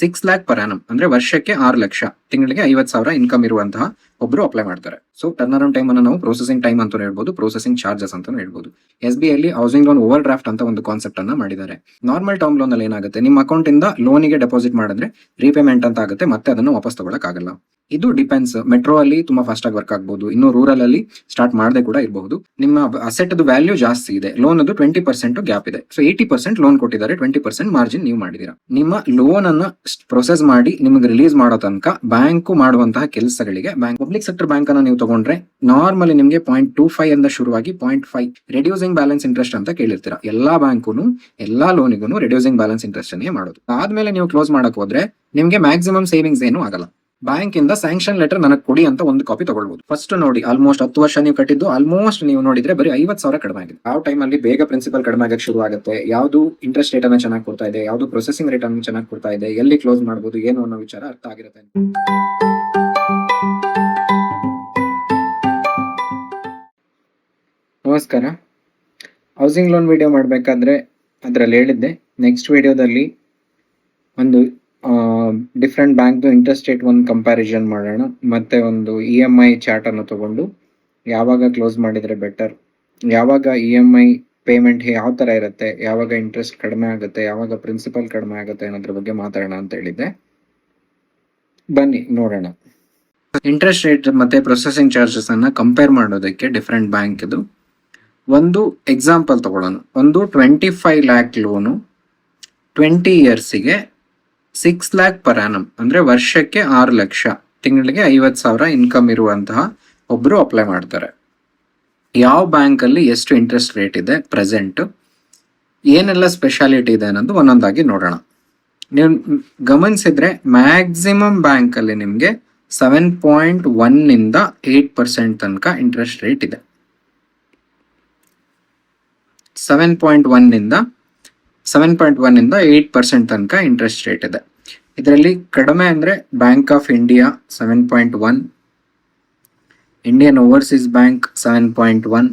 6 lakh per annum ಅಂದ್ರೆ ವರ್ಷಕ್ಕೆ 6 ಲಕ್ಷ, ತಿಂಗಳಿಗೆ 50,000 ಇನ್ಕಮ್ ಇರುವಂತಹ ಒಬ್ರು ಅಪ್ಲೈ ಮಾಡ್ತಾರೆ. ಸೊ ಟರ್ನ್ ಅರೌಂಡ್ ಟೈಮ್ ಅನ್ನು ನಾವು ಪ್ರೊಸೆಸಿಂಗ್ ಟೈಮ್ ಅಂತ ಹೇಳ್ಬೋದು, ಪ್ರೊಸೆಸಿಂಗ್ ಚಾರ್ಜಸ್ ಅಂತ ಹೇಳ್ಬೋದು. SBI ಅಲ್ಲಿ ಹೌಸಿಂಗ್ ಲೋನ್ ಓವರ್ ಡ್ರಾಫ್ಟ್ ಅಂತ ಒಂದು ಕಾನ್ಸೆಪ್ಟ್ ಅನ್ನ ಮಾಡಿದ್ದಾರೆ. ನಾರ್ಮಲ್ ಟರ್ಮ್ ಲೋನ್ ಅಲ್ಲಿ ಏನಾಗುತ್ತೆ, ನಿಮ್ಮ ಅಕೌಂಟ್ ಇಂದ ಲೋನಿಗೆ ಡೆಪಾಸಿಟ್ ಮಾಡಿದ್ರೆ ರೀಪೇಮೆಂಟ್ ಅಂತ ಆಗುತ್ತೆ, ಮತ್ತೆ ಅದನ್ನು ವಾಪಸ್ ತಗೊಳಕ್ ಆಗಲ್ಲ. ಇದು ಡಿಪೆಂಡ್ಸ್. ಮೆಟ್ರೋ ಅಲ್ಲಿ ತುಂಬಾ ಫಾಸ್ಟ್ ಆಗಿ ವರ್ಕ್ ಆಗಬಹುದು, ಇನ್ನು ರೂರಲ್ ಅಲ್ಲಿ ಸ್ಟಾರ್ಟ್ ಮಾಡದೆ ಕೂಡ ಇರಬಹುದು. ನಿಮ್ಮ ಅಸೆಟ್ ವ್ಯಾಲ್ಯೂ ಜಾಸ್ತಿ ಇದೆ, ಲೋನ್ ಅದು 20% ಗ್ಯಾಪ್ ಇದೆ. ಸೊ 80% ಲೋನ್ ಕೊಟ್ಟಿದ್ದಾರೆ, 20% ಮಾರ್ಜಿನ್ ನೀವು ಮಾಡಿದೀರಾ. ನಿಮ್ಮ ಲೋನ್ ಅನ್ನ ಪ್ರೊಸೆಸ್ ಮಾಡಿ ನಿಮಗೆ ರಿಲೀಸ್ ಮಾಡೋ ತನಕ ಬ್ಯಾಂಕ್ ಮಾಡುವಂತಹ ಕೆಲಸಗಳಿಗೆ ಪಬ್ಲಿಕ್ ಸೆಕ್ಟರ್ ಬ್ಯಾಂಕ್ ಅನ್ನ ನೀವು ತಗೊಂಡ್ರೆ ನಾರ್ಮಲಿ ನಿಮಗೆ 0.25 ಇಂದ ಶುರುವಾಗಿ 0.5 ರೆಡ್ಯೂಸಿಂಗ್ ಬ್ಯಾಲೆನ್ಸ್ ಇಂಟ್ರೆಸ್ಟ್ ಅಂತ ಕೇಳಿರ್ತೀರಾ. ಎಲ್ಲಾ ಬ್ಯಾಂಕುನು ಎಲ್ಲಾ ಲೋನಿಗೂ ರೆಡ್ಯೂಸಿಂಗ್ ಬ್ಯಾಲೆನ್ಸ್ ಇಂಟ್ರೆಸ್ಟ್ ಅನ್ನೇ ಮಾಡೋದು. ಆದ್ಮೇಲೆ ನೀವು ಕ್ಲೋಸ್ ಮಾಡಕ್ ಹೋದ್ರೆ ನಿಮ್ಗೆ ಮ್ಯಾಕ್ಸಿಮಮ್ ಸೇವಿಂಗ್ಸ್ ಏನು ಆಗಲ್ಲ. ಬ್ಯಾಂಕ್ ಇಂದ ಸ್ಯಾಂಕ್ಷನ್ ಲೆಟರ್ ನನಗೆ ಕೊಡಿ ಅಂತ ಒಂದು ಕಾಪಿ ತಗೊಳ್ಬಹುದು. ಫಸ್ಟ್ ನೋಡಿ, ಆಲ್ಮೋಸ್ಟ್ 10 ವರ್ಷ ನೀವು ಕಟ್ಟಿದ್ದು ಆಲ್ಮೋಸ್ಟ್ ನೀವು ನೋಡಿದ್ರೆ ಬರೀ 50,000 ಕಡಿಮೆ ಆಗಿದೆ. ಯಾವ ಟೈಮ್ ಅಲ್ಲಿ ಬೇಗ ಪ್ರಿನ್ಸಿಪಲ್ ಕಡಿಮೆ ಆಗಕ್ಕೆ ಶುರು ಆಗುತ್ತೆ, ಯಾವ್ದು ಇಂಟ್ರೆಸ್ಟ್ ರೇಟ್ ಅನ್ನ ಚೆನ್ನಾಗಿ ಕೊಡ್ತಾ ಇದೆ, ಯಾವ್ದು ಪ್ರೊಸೆಸಿಂಗ್ ರೇಟ್ ಅನ್ನು ಚೆನ್ನಾಗಿ ಕೊಡ್ತಾ ಇದೆ, ಎಲ್ಲಿ ಕ್ಲೋಸ್ ಮಾಡಬಹುದು ಏನು ಅನ್ನೋ ವಿಚಾರ ಅರ್ಥ ಆಗಿರುತ್ತೆ. ನಮಸ್ಕಾರ. ಹೌಸಿಂಗ್ ಲೋನ್ ವಿಡಿಯೋ ಮಾಡಬೇಕಾದ್ರೆ ಅದರಲ್ಲಿ ಹೇಳಿದ್ದೆ, ನೆಕ್ಸ್ಟ್ ವಿಡಿಯೋದಲ್ಲಿ ಒಂದು ಡಿಫ್ರೆಂಟ್ ಬ್ಯಾಂಕ್ ಇಂಟ್ರೆಸ್ಟ್ ರೇಟ್ ಒಂದು ಕಂಪ್ಯಾರಿಸನ್ ಮಾಡೋಣ, ಮತ್ತೆ ಒಂದು EMI ಚಾರ್ಟ್ ಅನ್ನು ತಗೊಂಡು ಯಾವಾಗ ಕ್ಲೋಸ್ ಮಾಡಿದ್ರೆ ಬೆಟರ್, ಯಾವಾಗ EMI ಪೇಮೆಂಟ್ ಯಾವ ತರ ಇರುತ್ತೆ, ಯಾವಾಗ ಇಂಟ್ರೆಸ್ಟ್ ಕಡಿಮೆ ಆಗುತ್ತೆ, ಯಾವಾಗ ಪ್ರಿನ್ಸಿಪಲ್ ಕಡಿಮೆ ಆಗುತ್ತೆ ಅನ್ನೋದ್ರ ಬಗ್ಗೆ ಮಾತಾಡೋಣ ಅಂತ ಹೇಳಿದ್ದೆ. ಬನ್ನಿ ನೋಡೋಣ. ಇಂಟ್ರೆಸ್ಟ್ ರೇಟ್ ಮತ್ತೆ ಪ್ರೊಸೆಸಿಂಗ್ ಚಾರ್ಜಸ್ ಅನ್ನ ಕಂಪೇರ್ ಮಾಡೋದಕ್ಕೆ ಡಿಫ್ರೆಂಟ್ ಬ್ಯಾಂಕ್ ಇದು ಒಂದು ಎಕ್ಸಾಂಪಲ್ ತಗೊಳ್ಳೋಣ. ಒಂದು 25 lakh loan 20 ಇಯರ್ಸ್ಗೆ 6 lakh per annum ಅಂದ್ರೆ ವರ್ಷಕ್ಕೆ 6 ಲಕ್ಷ, ತಿಂಗಳಿಗೆ 50,000 ಇನ್ಕಮ್ ಇರುವಂತಹ ಒಬ್ರು ಅಪ್ಲೈ ಮಾಡ್ತಾರೆ. ಯಾವ ಬ್ಯಾಂಕ್ ಅಲ್ಲಿ ಎಷ್ಟು ಇಂಟ್ರೆಸ್ಟ್ ರೇಟ್ ಇದೆ ಪ್ರೆಸೆಂಟ್, ಏನೆಲ್ಲ ಸ್ಪೆಷಾಲಿಟಿ ಇದೆ ಅನ್ನೋದು ಒಂದೊಂದಾಗಿ ನೋಡೋಣ. ನೀವು ಗಮನಿಸಿದ್ರೆ ಮ್ಯಾಕ್ಸಿಮಮ್ ಬ್ಯಾಂಕ್ ಅಲ್ಲಿ ನಿಮ್ಗೆ 7.1 ಇಂದ 8% ತನಕ ಇಂಟ್ರೆಸ್ಟ್ ರೇಟ್ ಇದೆ. 7.1 ಇಂದ 8% ತನಕ ಇಂಟ್ರೆಸ್ಟ್ ರೇಟ್ ಇದೆ. ಇದರಲ್ಲಿ ಕಡಿಮೆ ಅಂದ್ರೆ Bank of India 7.1, Indian Overseas Bank 7.1,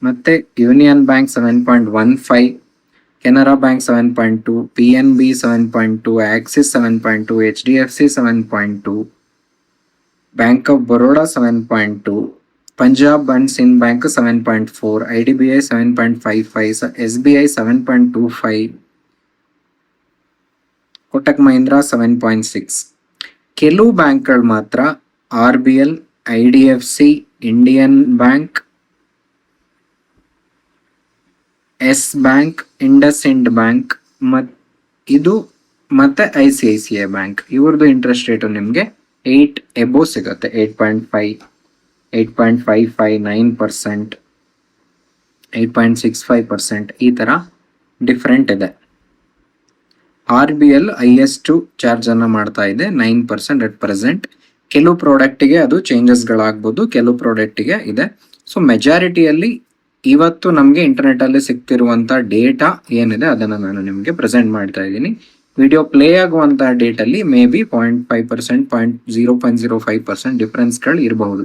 ಮತ್ತೆ Union Bank 7.15, Canara Bank 7.2, PNB 7.2, Axis 7.2, HDFC 7.2, Bank of Baroda 7.2, Punjab and Sindh Bank 7.4, IDBI 7.55, SBI 7.25, Kotak Mahindra 7.6. ಕೆಲವು ಬ್ಯಾಂಕ್ಗಳು ಮಾತ್ರ RBL, IDFC, Indian Bank, Yes Bank, IndusInd Bank ಮತ್ತೆ ICICI ಬ್ಯಾಂಕ್, ಇವ್ರದ್ದು ಇಂಟ್ರೆಸ್ಟ್ ರೇಟು ನಿಮಗೆ 8 ಎಬೋ ಸಿಗುತ್ತೆ. 8.5, 8.55, 9%, 8.65% ಈ ತರ ಡಿಫ್ರೆಂಟ್ ಇದೆ. RBL ಹೈಯೆಸ್ಟ್ ಚಾರ್ಜ್ ಅನ್ನ ಮಾಡ್ತಾ ಇದೆ 9% ಅಟ್ ಪ್ರೆಸೆಂಟ್. ಕೆಲವು ಪ್ರಾಡಕ್ಟ್ಗೆ ಅದು ಚೇಂಜಸ್ ಗಳಾಗಬಹುದು, ಕೆಲವು ಪ್ರಾಡಕ್ಟ್ಗೆ ಇದೆ. ಸೊ ಮೆಜಾರಿಟಿಯಲ್ಲಿ ಇವತ್ತು ನಮಗೆ ಇಂಟರ್ನೆಟ್ ಅಲ್ಲಿ ಸಿಗ್ತಿರುವಂತ ಡೇಟಾ ಏನಿದೆ ಅದನ್ನ ನಾನು ನಿಮಗೆ ಪ್ರೆಸೆಂಟ್ ಮಾಡ್ತಾ ಇದ್ದೀನಿ. ವಿಡಿಯೋ ಪ್ಲೇ ಆಗುವಂತಹ ಡೇಟ್ ಅಲ್ಲಿ ಮೇ ಬಿ 0.5%, 0.05% ಡಿಫರೆನ್ಸ್ ಗಳು ಇರಬಹುದು.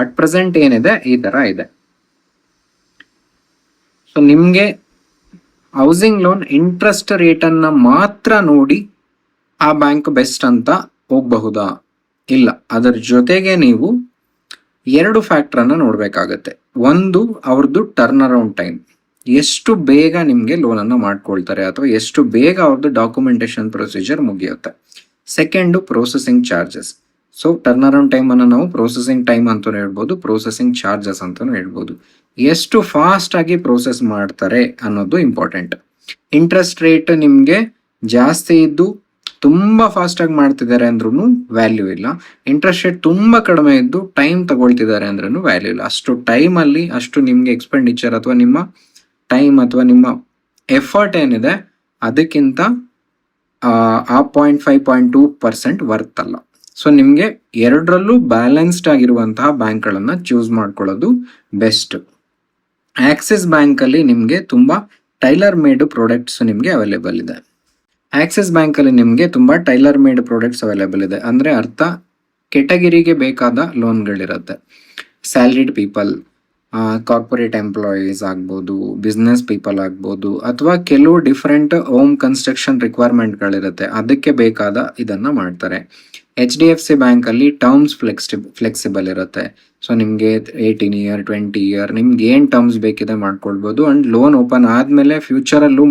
ಅಟ್ ಪ್ರೆಸೆಂಟ್ ಏನಿದೆ ಈ ತರ ಇದೆ. ಸೊ ನಿಮ್ಗೆ ಹೌಸಿಂಗ್ ಲೋನ್ ಇಂಟ್ರೆಸ್ಟ್ ರೇಟ್ ಅನ್ನ ಮಾತ್ರ ನೋಡಿ ಆ ಬ್ಯಾಂಕ್ ಬೆಸ್ಟ್ ಅಂತ ಹೋಗಬಹುದಾ? ಇಲ್ಲ, ಅದರ ಜೊತೆಗೆ ನೀವು 2 ಫ್ಯಾಕ್ಟರ್ ಅನ್ನ ನೋಡ್ಬೇಕಾಗತ್ತೆ. ಒಂದು ಅವ್ರದ್ದು ಟರ್ನ್ ಅರೌಂಡ್ ಟೈಮ್, ಎಷ್ಟು ಬೇಗ ನಿಮ್ಗೆ ಲೋನ್ ಅನ್ನ ಮಾಡ್ಕೊಳ್ತಾರೆ ಅಥವಾ ಎಷ್ಟು ಬೇಗ ಅವ್ರದ್ದು ಡಾಕ್ಯುಮೆಂಟೇಶನ್ ಪ್ರೊಸೀಜರ್ ಮುಗಿಯುತ್ತೆ. Second processing charges. So turn around time ಅನ್ನು ನಾವು ಪ್ರೊಸೆಸಿಂಗ್ ಟೈಮ್ ಅಂತ ಹೇಳ್ಬೋದು, ಪ್ರೊಸೆಸಿಂಗ್ ಚಾರ್ಜಸ್ ಅಂತ ಹೇಳ್ಬೋದು. ಎಷ್ಟು ಫಾಸ್ಟ್ ಆಗಿ ಪ್ರೋಸೆಸ್ ಮಾಡ್ತಾರೆ ಅನ್ನೋದು ಇಂಪಾರ್ಟೆಂಟ್. ಇಂಟ್ರೆಸ್ಟ್ ರೇಟ್ ನಿಮ್ಗೆ ಜಾಸ್ತಿ ಇದ್ದು ತುಂಬಾ ಫಾಸ್ಟ್ ಆಗಿ ಮಾಡ್ತಿದ್ದಾರೆ ಅಂದ್ರೂ ವ್ಯಾಲ್ಯೂ ಇಲ್ಲ. ಇಂಟ್ರೆಸ್ಟ್ ರೇಟ್ ತುಂಬಾ ಕಡಿಮೆ ಇದ್ದು ಟೈಮ್ ತಗೊಳ್ತಿದ್ದಾರೆ ಅಂದ್ರೂ ವ್ಯಾಲ್ಯೂ ಇಲ್ಲ. ಅಷ್ಟು ಟೈಮ್ ಅಲ್ಲಿ ಅಷ್ಟು ನಿಮ್ಗೆ ಎಕ್ಸ್ಪೆಂಡಿಚರ್ ಅಥವಾ ನಿಮ್ಮ ಟೈಮ್ ಅಥವಾ ನಿಮ್ಮ ಎಫರ್ಟ್ ಏನಿದೆ ಅದಕ್ಕಿಂತ ಆ 0.5-0.2% ವರ್ತ್ ಅಲ್ಲ. ಸೊ ನಿಮ್ಗೆ ಎರಡರಲ್ಲೂ ಬ್ಯಾಲೆನ್ಸ್ಡ್ ಆಗಿರುವಂತಹ ಬ್ಯಾಂಕ್ಗಳನ್ನ ಚೂಸ್ ಮಾಡ್ಕೊಳ್ಳೋದು ಬೆಸ್ಟ್. ಆಕ್ಸಿಸ್ ಬ್ಯಾಂಕ್ ಅಲ್ಲಿ ನಿಮ್ಗೆ ತುಂಬಾ ಟೈಲರ್ ಮೇಡ್ ಪ್ರಾಡಕ್ಟ್ಸ್ ನಿಮ್ಗೆ ಅವೈಲೇಬಲ್ ಇದೆ. ಆಕ್ಸಿಸ್ ಬ್ಯಾಂಕ್ ಅಲ್ಲಿ ನಿಮ್ಗೆ ತುಂಬಾ ಟೈಲರ್ ಮೇಡ್ ಪ್ರಾಡಕ್ಟ್ಸ್ ಅವೈಲೇಬಲ್ ಇದೆ. ಅಂದ್ರೆ ಅರ್ಥ, ಕೆಟಗಿರಿಗೆ ಬೇಕಾದ ಲೋನ್ಗಳಿರುತ್ತೆ. ಸ್ಯಾಲರಿಡ್ ಪೀಪಲ್, ಕಾರ್ಪೊರೇಟ್ ಎಂಪ್ಲಾಯೀಸ್ ಆಗ್ಬೋದು, ಬಿಸ್ನೆಸ್ ಪೀಪಲ್ ಆಗ್ಬೋದು, ಅಥವಾ ಕೆಲವು ಡಿಫ್ರೆಂಟ್ ಹೋಮ್ ಕನ್ಸ್ಟ್ರಕ್ಷನ್ ರಿಕ್ವೈರ್ಮೆಂಟ್ಗಳಿರುತ್ತೆ, ಅದಕ್ಕೆ ಬೇಕಾದ ಇದನ್ನು ಮಾಡ್ತಾರೆ. HDFC ಬ್ಯಾಂಕಲ್ಲಿ ಟರ್ಮ್ಸ್ ಫ್ಲೆಕ್ಸಿಬಲ್ ಇರುತ್ತೆ. ಸೊ ನಿಮಗೆ 18 ಇಯರ್ 20 ಇಯರ್ ನಿಮ್ಗೆ ಏನು ಟರ್ಮ್ಸ್ ಬೇಕಿದೆ ಮಾಡ್ಕೊಳ್ಬೋದು. ಆ್ಯಂಡ್ ಲೋನ್ ಓಪನ್ ಆದಮೇಲೆ ಫ್ಯೂಚರಲ್ಲೂ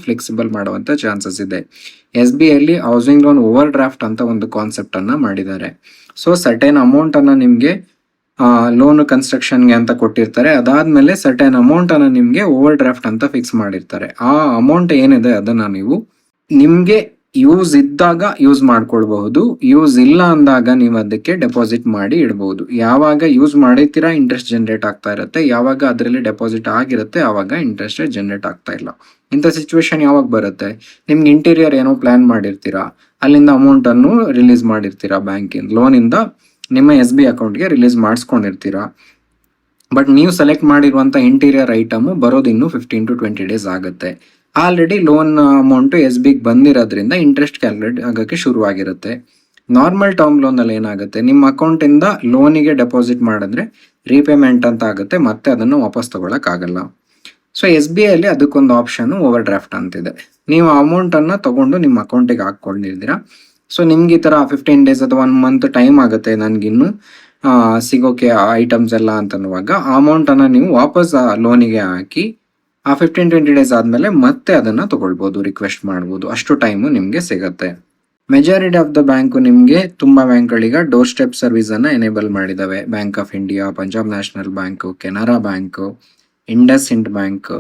ಫ್ಲೆಕ್ಸಿಬಲ್ ಮಾಡುವಂಥ ಚಾನ್ಸಸ್ ಇದೆ. SBI ಅಲ್ಲಿ ಹೌಸಿಂಗ್ ಲೋನ್ ಓವರ್ ಡ್ರಾಫ್ಟ್ ಅಂತ ಒಂದು ಕಾನ್ಸೆಪ್ಟನ್ನು ಮಾಡಿದ್ದಾರೆ. ಸೊ ಸರ್ಟೇನ್ ಅಮೌಂಟನ್ನು ನಿಮಗೆ ಲೋನ್ ಕನ್ಸ್ಟ್ರಕ್ಷನ್ಗೆ ಅಂತ ಕೊಟ್ಟಿರ್ತಾರೆ. ಅದಾದಮೇಲೆ ಸರ್ಟೇನ್ ಅಮೌಂಟನ್ನು ನಿಮಗೆ ಓವರ್ ಡ್ರಾಫ್ಟ್ ಅಂತ ಫಿಕ್ಸ್ ಮಾಡಿರ್ತಾರೆ. ಆ ಅಮೌಂಟ್ ಏನಿದೆ ಅದನ್ನು ನೀವು ನಿಮಗೆ ಯೂಸ್ ಇದ್ದಾಗ ಯೂಸ್ ಮಾಡ್ಕೊಳ್ಬಹುದು, ಯೂಸ್ ಇಲ್ಲ ಅಂದಾಗ ನೀವು ಅದಕ್ಕೆ ಡೆಪಾಸಿಟ್ ಮಾಡಿ ಇಡಬಹುದು. ಯಾವಾಗ ಯೂಸ್ ಮಾಡಿರ್ತೀರಾ ಇಂಟ್ರೆಸ್ಟ್ ಜನರೇಟ್ ಆಗ್ತಾ ಇರುತ್ತೆ, ಯಾವಾಗ ಅದರಲ್ಲಿ ಡೆಪಾಸಿಟ್ ಆಗಿರುತ್ತೆ ಆವಾಗ ಇಂಟ್ರೆಸ್ಟ್ ಜನರೇಟ್ ಆಗ್ತಾ ಇಲ್ಲ. ಇಂಥ ಸಿಚುವೇಶನ್ ಯಾವಾಗ ಬರುತ್ತೆ, ನಿಮ್ಗೆ ಇಂಟೀರಿಯರ್ ಏನೋ ಪ್ಲಾನ್ ಮಾಡಿರ್ತೀರಾ, ಅಲ್ಲಿಂದ ಅಮೌಂಟನ್ನು ರಿಲೀಸ್ ಮಾಡಿರ್ತೀರಾ, ಬ್ಯಾಂಕಿಂದ ಲೋನಿಂದ ನಿಮ್ಮ SBI ಅಕೌಂಟ್ಗೆ ರಿಲೀಸ್ ಮಾಡಿಸ್ಕೊಂಡಿರ್ತೀರಾ. ಬಟ್ ನೀವು ಸೆಲೆಕ್ಟ್ ಮಾಡಿರುವಂಥ ಇಂಟೀರಿಯರ್ ಐಟಮು ಬರೋದು ಇನ್ನೂ 15 to 20 ಡೇಸ್ ಆಗುತ್ತೆ. ಆಲ್ರೆಡಿ ಲೋನ್ ಅಮೌಂಟು SBIಗೆ ಬಂದಿರೋದ್ರಿಂದ ಇಂಟ್ರೆಸ್ಟ್ ಕ್ಯಾಲ್ಕುಲೇಟ್ ಆಗೋಕ್ಕೆ ಶುರುವಾಗಿರುತ್ತೆ. ನಾರ್ಮಲ್ ಟರ್ಮ್ ಲೋನಲ್ಲಿ ಏನಾಗುತ್ತೆ, ನಿಮ್ಮ ಅಕೌಂಟಿಂದ ಲೋನಿಗೆ ಡೆಪಾಸಿಟ್ ಮಾಡಿದ್ರೆ ರೀಪೇಮೆಂಟ್ ಅಂತ ಆಗುತ್ತೆ, ಮತ್ತೆ ಅದನ್ನು ವಾಪಸ್ ತಗೊಳಕ್ಕಾಗಲ್ಲ. ಸೊ SBI ಅಲ್ಲಿ ಅದಕ್ಕೊಂದು ಆಪ್ಷನ್ ಓವರ್ ಡ್ರಾಫ್ಟ್ ಅಂತಿದೆ. ನೀವು ಅಮೌಂಟನ್ನು ತಗೊಂಡು ನಿಮ್ಮ ಅಕೌಂಟಿಗೆ ಹಾಕ್ಕೊಂಡಿದ್ದೀರಾ. ಸೊ ನಿಮ್ಗೆ ಈ ಥರ 15 ಡೇಸ್ ಅಥವಾ 1 ಮಂತ್ ಟೈಮ್ ಆಗುತ್ತೆ ನನಗಿನ್ನು ಸಿಗೋಕೆ ಐಟಮ್ಸ್ ಎಲ್ಲ ಅಂತನ್ನುವಾಗ ಆ ಅಮೌಂಟನ್ನು ನೀವು ವಾಪಸ್ ಲೋನಿಗೆ ಹಾಕಿ ಆ 15-20 ಡೇಸ್ ಆದಮೇಲೆ ಮತ್ತೆ ಅದನ್ನು ತಗೊಳ್ಬೋದು, ರಿಕ್ವೆಸ್ಟ್ ಮಾಡ್ಬೋದು, ಅಷ್ಟು ಟೈಮು ನಿಮಗೆ ಸಿಗುತ್ತೆ. ಮೆಜಾರಿಟಿ ಆಫ್ ದ ಬ್ಯಾಂಕು ನಿಮಗೆ ತುಂಬ ಬ್ಯಾಂಕ್ಗಳೀಗ ಡೋರ್ ಸ್ಟೆಪ್ ಸರ್ವಿಸನ್ನು ಎನೇಬಲ್ ಮಾಡಿದ್ದಾವೆ. Bank of India, Punjab national bank, Canara bank, IndusInd bank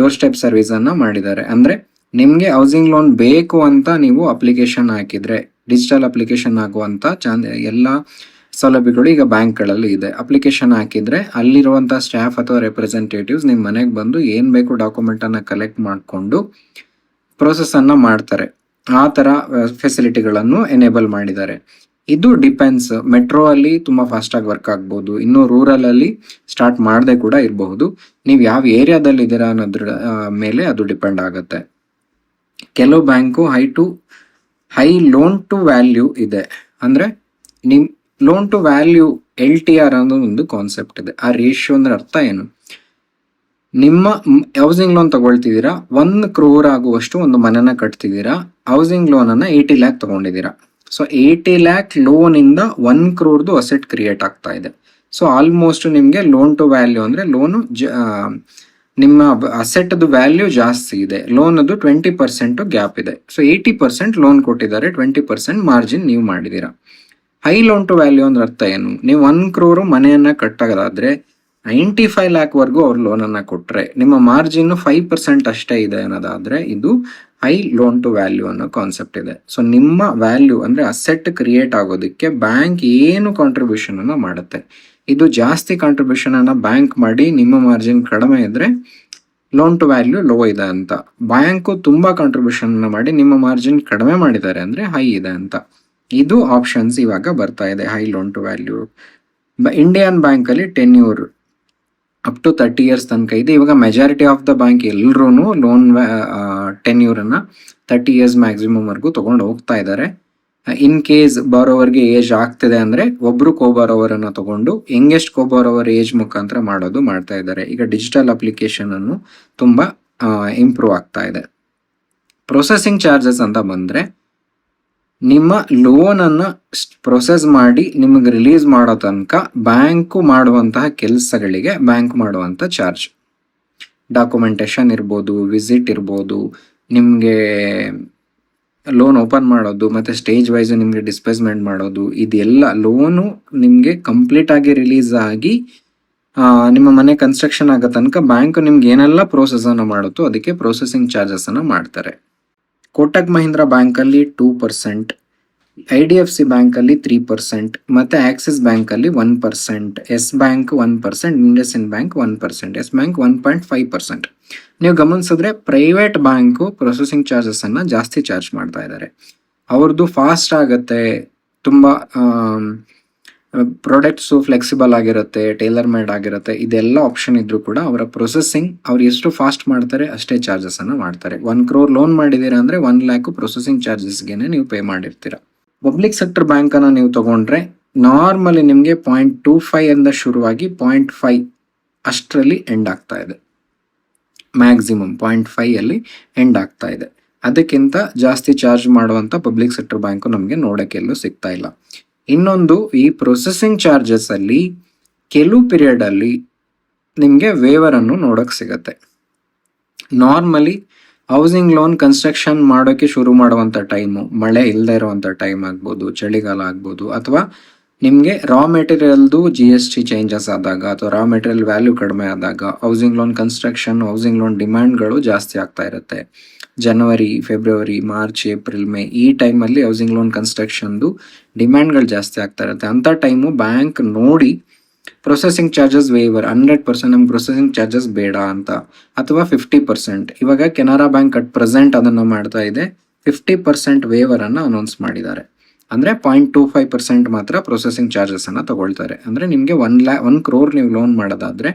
door step ಸರ್ವಿಸನ್ನು ಮಾಡಿದ್ದಾರೆ. ಅಂದರೆ ನಿಮಗೆ ಹೌಸಿಂಗ್ ಲೋನ್ ಬೇಕು ಅಂತ ನೀವು ಅಪ್ಲಿಕೇಶನ್ ಹಾಕಿದರೆ, ಡಿಜಿಟಲ್ ಅಪ್ಲಿಕೇಶನ್ ಆಗುವಂಥ ಎಲ್ಲ ಸೌಲಭ್ಯಗಳು ಈಗ ಬ್ಯಾಂಕ್ಗಳಲ್ಲಿ ಇದೆ. ಅಪ್ಲಿಕೇಶನ್ ಹಾಕಿದರೆ ಅಲ್ಲಿರುವಂಥ ಸ್ಟಾಫ್ ಅಥವಾ ರೆಪ್ರೆಸೆಂಟೇಟಿವ್ಸ್ ನಿಮ್ಮ ಮನೆಗೆ ಬಂದು ಏನು ಬೇಕು ಡಾಕ್ಯುಮೆಂಟನ್ನು ಕಲೆಕ್ಟ್ ಮಾಡಿಕೊಂಡು ಪ್ರೋಸೆಸ್ಸನ್ನು ಮಾಡ್ತಾರೆ. ಆ ಥರ ಫೆಸಿಲಿಟಿಗಳನ್ನು ಎನೇಬಲ್ ಮಾಡಿದ್ದಾರೆ. ಇದು ಡಿಪೆಂಡ್ಸ್, ಮೆಟ್ರೋ ಅಲ್ಲಿ ತುಂಬ ಫಾಸ್ಟಾಗಿ ವರ್ಕ್ ಆಗ್ಬೋದು, ಇನ್ನು ರೂರಲಲ್ಲಿ ಸ್ಟಾರ್ಟ್ ಮಾಡದೆ ಕೂಡ ಇರಬಹುದು. ನೀವು ಯಾವ ಏರಿಯಾದಲ್ಲಿ ಇದ್ದೀರಾ ಅನ್ನೋದ್ರ ಮೇಲೆ ಅದು ಡಿಪೆಂಡ್ ಆಗುತ್ತೆ. ಕೆಲವು bank high loan to value ಇದೆ. ಅಂದರೆ ನಿಮ್ಮ ಲೋನ್ ಟು ವ್ಯಾಲ್ಯೂ LTR ಅನ್ನೋದು ಒಂದು ಕಾನ್ಸೆಪ್ಟ್ ಇದೆ. ಆ ರೇಷಿಯೋ ಅಂದ್ರೆ ಅರ್ಥ ಏನು, ನಿಮ್ಮ ಹೌಸಿಂಗ್ ಲೋನ್ ತಗೊಳ್ತಿದ್ದೀರಾ, 1 crore ಆಗುವಷ್ಟು ಒಂದು ಮನೆನ ಕಟ್ತಿದ್ದೀರಾ, ಹೌಸಿಂಗ್ ಲೋನನ್ನು 80 lakh ತಗೊಂಡಿದ್ದೀರಾ. ಸೊ 80 lakh ಲೋನಿಂದ 1 crore ಅಸೆಟ್ ಕ್ರಿಯೇಟ್ ಆಗ್ತಾ ಇದೆ. ಸೊ ಆಲ್ಮೋಸ್ಟ್ ನಿಮಗೆ ಲೋನ್ ಟು ವ್ಯಾಲ್ಯೂ ಅಂದರೆ ಲೋನು ನಿಮ್ಮ ಅಸೆಟ್ದು ವ್ಯಾಲ್ಯೂ ಜಾಸ್ತಿ ಇದೆ, ಲೋನದು 20% ಗ್ಯಾಪ್ ಇದೆ. ಸೊ 80% ಲೋನ್ ಕೊಟ್ಟಿದ್ದಾರೆ, 20% ಮಾರ್ಜಿನ್ ನೀವು ಮಾಡಿದ್ದೀರಾ. ಹೈ ಲೋನ್ ಟು ವ್ಯಾಲ್ಯೂ ಅಂದ್ರೆ ಅರ್ಥ ಏನು, ನೀವು 1 crore ಮನೆಯನ್ನು ಕಟ್ಟೋದಾದ್ರೆ 95 lakh ವರ್ಗೂ ಅವ್ರು ಲೋನನ್ನು ಕೊಟ್ಟರೆ ನಿಮ್ಮ ಮಾರ್ಜಿನ್ 5% ಅಷ್ಟೇ ಇದೆ ಅನ್ನೋದಾದ್ರೆ ಇದು ಹೈ ಲೋನ್ ಟು ವ್ಯಾಲ್ಯೂ ಅನ್ನೋ ಕಾನ್ಸೆಪ್ಟ್ ಇದೆ. ಸೊ ನಿಮ್ಮ ವ್ಯಾಲ್ಯೂ ಅಂದರೆ ಅಸೆಟ್ ಕ್ರಿಯೇಟ್ ಆಗೋದಕ್ಕೆ ಬ್ಯಾಂಕ್ ಏನು ಕಾಂಟ್ರಿಬ್ಯೂಷನ್ ಅನ್ನು ಮಾಡುತ್ತೆ, ಇದು ಜಾಸ್ತಿ ಕಾಂಟ್ರಿಬ್ಯೂಷನ್ ಅನ್ನ ಬ್ಯಾಂಕ್ ಮಾಡಿ ನಿಮ್ಮ ಮಾರ್ಜಿನ್ ಕಡಿಮೆ ಇದ್ರೆ ಲೋನ್ ಟು ವ್ಯಾಲ್ಯೂ ಲೋ ಇದೆ ಅಂತ, ಬ್ಯಾಂಕು ತುಂಬಾ ಕಾಂಟ್ರಿಬ್ಯೂಷನ್ ಮಾಡಿ ನಿಮ್ಮ ಮಾರ್ಜಿನ್ ಕಡಿಮೆ ಮಾಡಿದ್ದಾರೆ ಅಂದ್ರೆ ಹೈ ಇದೆ ಅಂತ. ಇದು ಆಪ್ಷನ್ಸ್ ಇವಾಗ ಬರ್ತಾ ಇದೆ high loan to value. Indian Bank ಅಲ್ಲಿ ಟೆನ್ಯೂರ್ ಅಪ್ ಟು 30 years ತನಕ ಇದೆ. ಇವಾಗ ಮೆಜಾರಿಟಿ ಆಫ್ ದ ಬ್ಯಾಂಕ್ ಎಲ್ಲರೂ ಲೋನ್ ಟೆನ್ಯೂರನ್ನು 30 years ಮ್ಯಾಕ್ಸಿಮಮ್ ವರ್ಗೂ ತಗೊಂಡು ಹೋಗ್ತಾ ಇದ್ದಾರೆ. ಇನ್ ಕೇಸ್ ಬಾರೋವರ್ಗೆ ಏಜ್ ಆಗ್ತಿದೆ ಅಂದರೆ ಒಬ್ರು ಕೋಬಾರೋವರನ್ನು ತಗೊಂಡು ಯಂಗೆಸ್ಟ್ ಕೋಬಾರೋವರ್ ಏಜ್ ಮುಖಾಂತರ ಮಾಡ್ತಾ ಇದ್ದಾರೆ. ಈಗ ಡಿಜಿಟಲ್ ಅಪ್ಲಿಕೇಶನ್ ಅನ್ನು ತುಂಬ ಇಂಪ್ರೂವ್ ಆಗ್ತಾ ಇದೆ. ಪ್ರೊಸೆಸಿಂಗ್ ಚಾರ್ಜಸ್ ಅಂತ ಬಂದರೆ ನಿಮ್ಮ ಲೋನನ್ನು ಪ್ರೊಸೆಸ್ ಮಾಡಿ ನಿಮಗೆ ರಿಲೀಸ್ ಮಾಡೋ ತನಕ ಬ್ಯಾಂಕು ಮಾಡುವಂತಹ ಕೆಲಸಗಳಿಗೆ ಬ್ಯಾಂಕ್ ಮಾಡುವಂಥ ಚಾರ್ಜ್, ಡಾಕ್ಯುಮೆಂಟೇಶನ್ ಇರ್ಬೋದು, ವಿಸಿಟ್ ಇರ್ಬೋದು, ನಿಮಗೆ ಲೋನ್ ಓಪನ್ ಮಾಡೋದು ಮತ್ತು ಸ್ಟೇಜ್ ವೈಸ್ ನಿಮಗೆ ಡಿಸ್ಪೇಸ್ಮೆಂಟ್ ಮಾಡೋದು, ಇದೆಲ್ಲ ಲೋನು ನಿಮಗೆ ಕಂಪ್ಲೀಟ್ ಆಗಿ ರಿಲೀಸ್ ಆಗಿ ನಿಮ್ಮ ಮನೆ ಕನ್ಸ್ಟ್ರಕ್ಷನ್ ಆಗೋ ತನಕ ಬ್ಯಾಂಕ್ ನಿಮ್ಗೆ ಏನೆಲ್ಲ ಪ್ರೋಸೆಸನ್ನು ಮಾಡುತ್ತೋ ಅದಕ್ಕೆ ಪ್ರೊಸೆಸಿಂಗ್ ಚಾರ್ಜಸನ್ನು ಮಾಡ್ತಾರೆ. ಕೋಟಕ್ ಮಹೀಂದ್ರಾ ಬ್ಯಾಂಕಲ್ಲಿ 2%, IDFC ಬ್ಯಾಂಕಲ್ಲಿ 3% ಮತ್ತು ಆಕ್ಸಿಸ್ ಬ್ಯಾಂಕಲ್ಲಿ 1%, Yes Bank 1%, IndusInd Bank 1%, Yes Bank 1.5%. ನೀವು ಗಮನಿಸಿದ್ರೆ ಪ್ರೈವೇಟ್ ಬ್ಯಾಂಕು ಪ್ರೊಸೆಸಿಂಗ್ ಚಾರ್ಜಸನ್ನು ಜಾಸ್ತಿ ಚಾರ್ಜ್ ಮಾಡ್ತಾ ಇದ್ದಾರೆ. ಅವ್ರದ್ದು ಫಾಸ್ಟ್ ಆಗುತ್ತೆ, ತುಂಬ ಪ್ರಾಡಕ್ಟ್ಸು ಫ್ಲೆಕ್ಸಿಬಲ್ ಆಗಿರುತ್ತೆ, ಟೇಲರ್ ಮೇಡ್ ಆಗಿರುತ್ತೆ. ಇದೆಲ್ಲ ಆಪ್ಷನ್ ಇದ್ರೂ ಕೂಡ ಅವರ ಪ್ರೊಸೆಸಿಂಗ್ ಅವ್ರು ಎಷ್ಟು ಫಾಸ್ಟ್ ಮಾಡ್ತಾರೆ ಅಷ್ಟೇ ಚಾರ್ಜಸನ್ನು ಮಾಡ್ತಾರೆ. 1 crore ಲೋನ್ ಮಾಡಿದ್ದೀರಾ ಅಂದರೆ 1 lakh ಪ್ರೊಸೆಸಿಂಗ್ ಚಾರ್ಜಸ್ಗೆನೆ ನೀವು ಪೇ ಮಾಡಿರ್ತೀರ. ಪಬ್ಲಿಕ್ ಸೆಕ್ಟರ್ ಬ್ಯಾಂಕನ್ನು ನೀವು ತಗೊಂಡ್ರೆ ನಾರ್ಮಲಿ ನಿಮಗೆ 0.25 ಇಂದ ಶುರುವಾಗಿ 0.5 ಅಷ್ಟರಲ್ಲಿ ಎಂಡ್ ಆಗ್ತಾ ಇದೆ. ಮ್ಯಾಕ್ಸಿಮಮ್ 0.5 ಎಂಡ್ ಆಗ್ತಾ ಇದೆ. ಅದಕ್ಕಿಂತ ಜಾಸ್ತಿ ಚಾರ್ಜ್ ಮಾಡುವಂಥ ಪಬ್ಲಿಕ್ ಸೆಕ್ಟರ್ ಬ್ಯಾಂಕು ನಮಗೆ ನೋಡೋಕ್ಕೆ ಎಲ್ಲೂ ಸಿಗ್ತಾ ಇಲ್ಲ. ಇನ್ನೊಂದು, ಈ ಪ್ರೊಸೆಸಿಂಗ್ ಚಾರ್ಜಸ್ ಅಲ್ಲಿ ಕೆಲವು ಪೀರಿಯಡ್ ಅಲ್ಲಿ ನಿಮಗೆ ವೇವರ್ ಅನ್ನು ನೋಡೋಕೆ ಸಿಗತ್ತೆ. ನಾರ್ಮಲಿ ಹೌಸಿಂಗ್ ಲೋನ್ ಕನ್ಸ್ಟ್ರಕ್ಷನ್ ಮಾಡೋಕ್ಕೆ ಶುರು ಮಾಡುವಂಥ ಟೈಮು ಮಳೆ ಇಲ್ಲದೆ ಇರುವಂಥ ಟೈಮ್ ಆಗ್ಬೋದು, ಚಳಿಗಾಲ ಆಗ್ಬೋದು, ಅಥವಾ ನಿಮಗೆ ರಾ ಮೆಟೀರಿಯಲ್ದು GST ಚೇಂಜಸ್ ಆದಾಗ ಅಥವಾ ರಾ ಮೆಟೀರಿಯಲ್ ವ್ಯಾಲ್ಯೂ ಕಡಿಮೆ ಆದಾಗ housing loan construction, housing loan ಡಿಮ್ಯಾಂಡ್ಗಳು ಜಾಸ್ತಿ ಆಗ್ತಾ ಇರುತ್ತೆ. ಜನವರಿ, ಫೆಬ್ರವರಿ, ಮಾರ್ಚ್, ಏಪ್ರಿಲ್, ಮೇ ಈ ಟೈಮಲ್ಲಿ ಹೌಸಿಂಗ್ ಲೋನ್ ಕನ್ಸ್ಟ್ರಕ್ಷನ್ದು ಡಿಮ್ಯಾಂಡ್ಗಳು ಜಾಸ್ತಿ ಆಗ್ತಾ ಇರುತ್ತೆ. ಅಂಥ ಟೈಮು ಬ್ಯಾಂಕ್ ನೋಡಿ ಪ್ರೊಸೆಸಿಂಗ್ ಚಾರ್ಜಸ್ ವೇವರ್ 100% ನಮ್ಗೆ ಪ್ರೊಸೆಸಿಂಗ್ ಚಾರ್ಜಸ್ ಬೇಡ ಅಂತ, ಅಥವಾ 50%. ಇವಾಗ ಕೆನರಾ ಬ್ಯಾಂಕ್ ಅಟ್ ಪ್ರೆಸೆಂಟ್ ಅದನ್ನು ಮಾಡ್ತಾ ಇದೆ, 50% ವೇವರ್ ಅನ್ನು ಅನೌನ್ಸ್ ಮಾಡಿದ್ದಾರೆ. ಅಂದರೆ 0.25% ಮಾತ್ರ ಪ್ರೊಸೆಸಿಂಗ್ ಚಾರ್ಜಸ್ ಅನ್ನು ತಗೊಳ್ತಾರೆ. ಅಂದರೆ ನಿಮಗೆ 1 crore ನೀವು ಲೋನ್ ಮಾಡೋದಾದ್ರೆ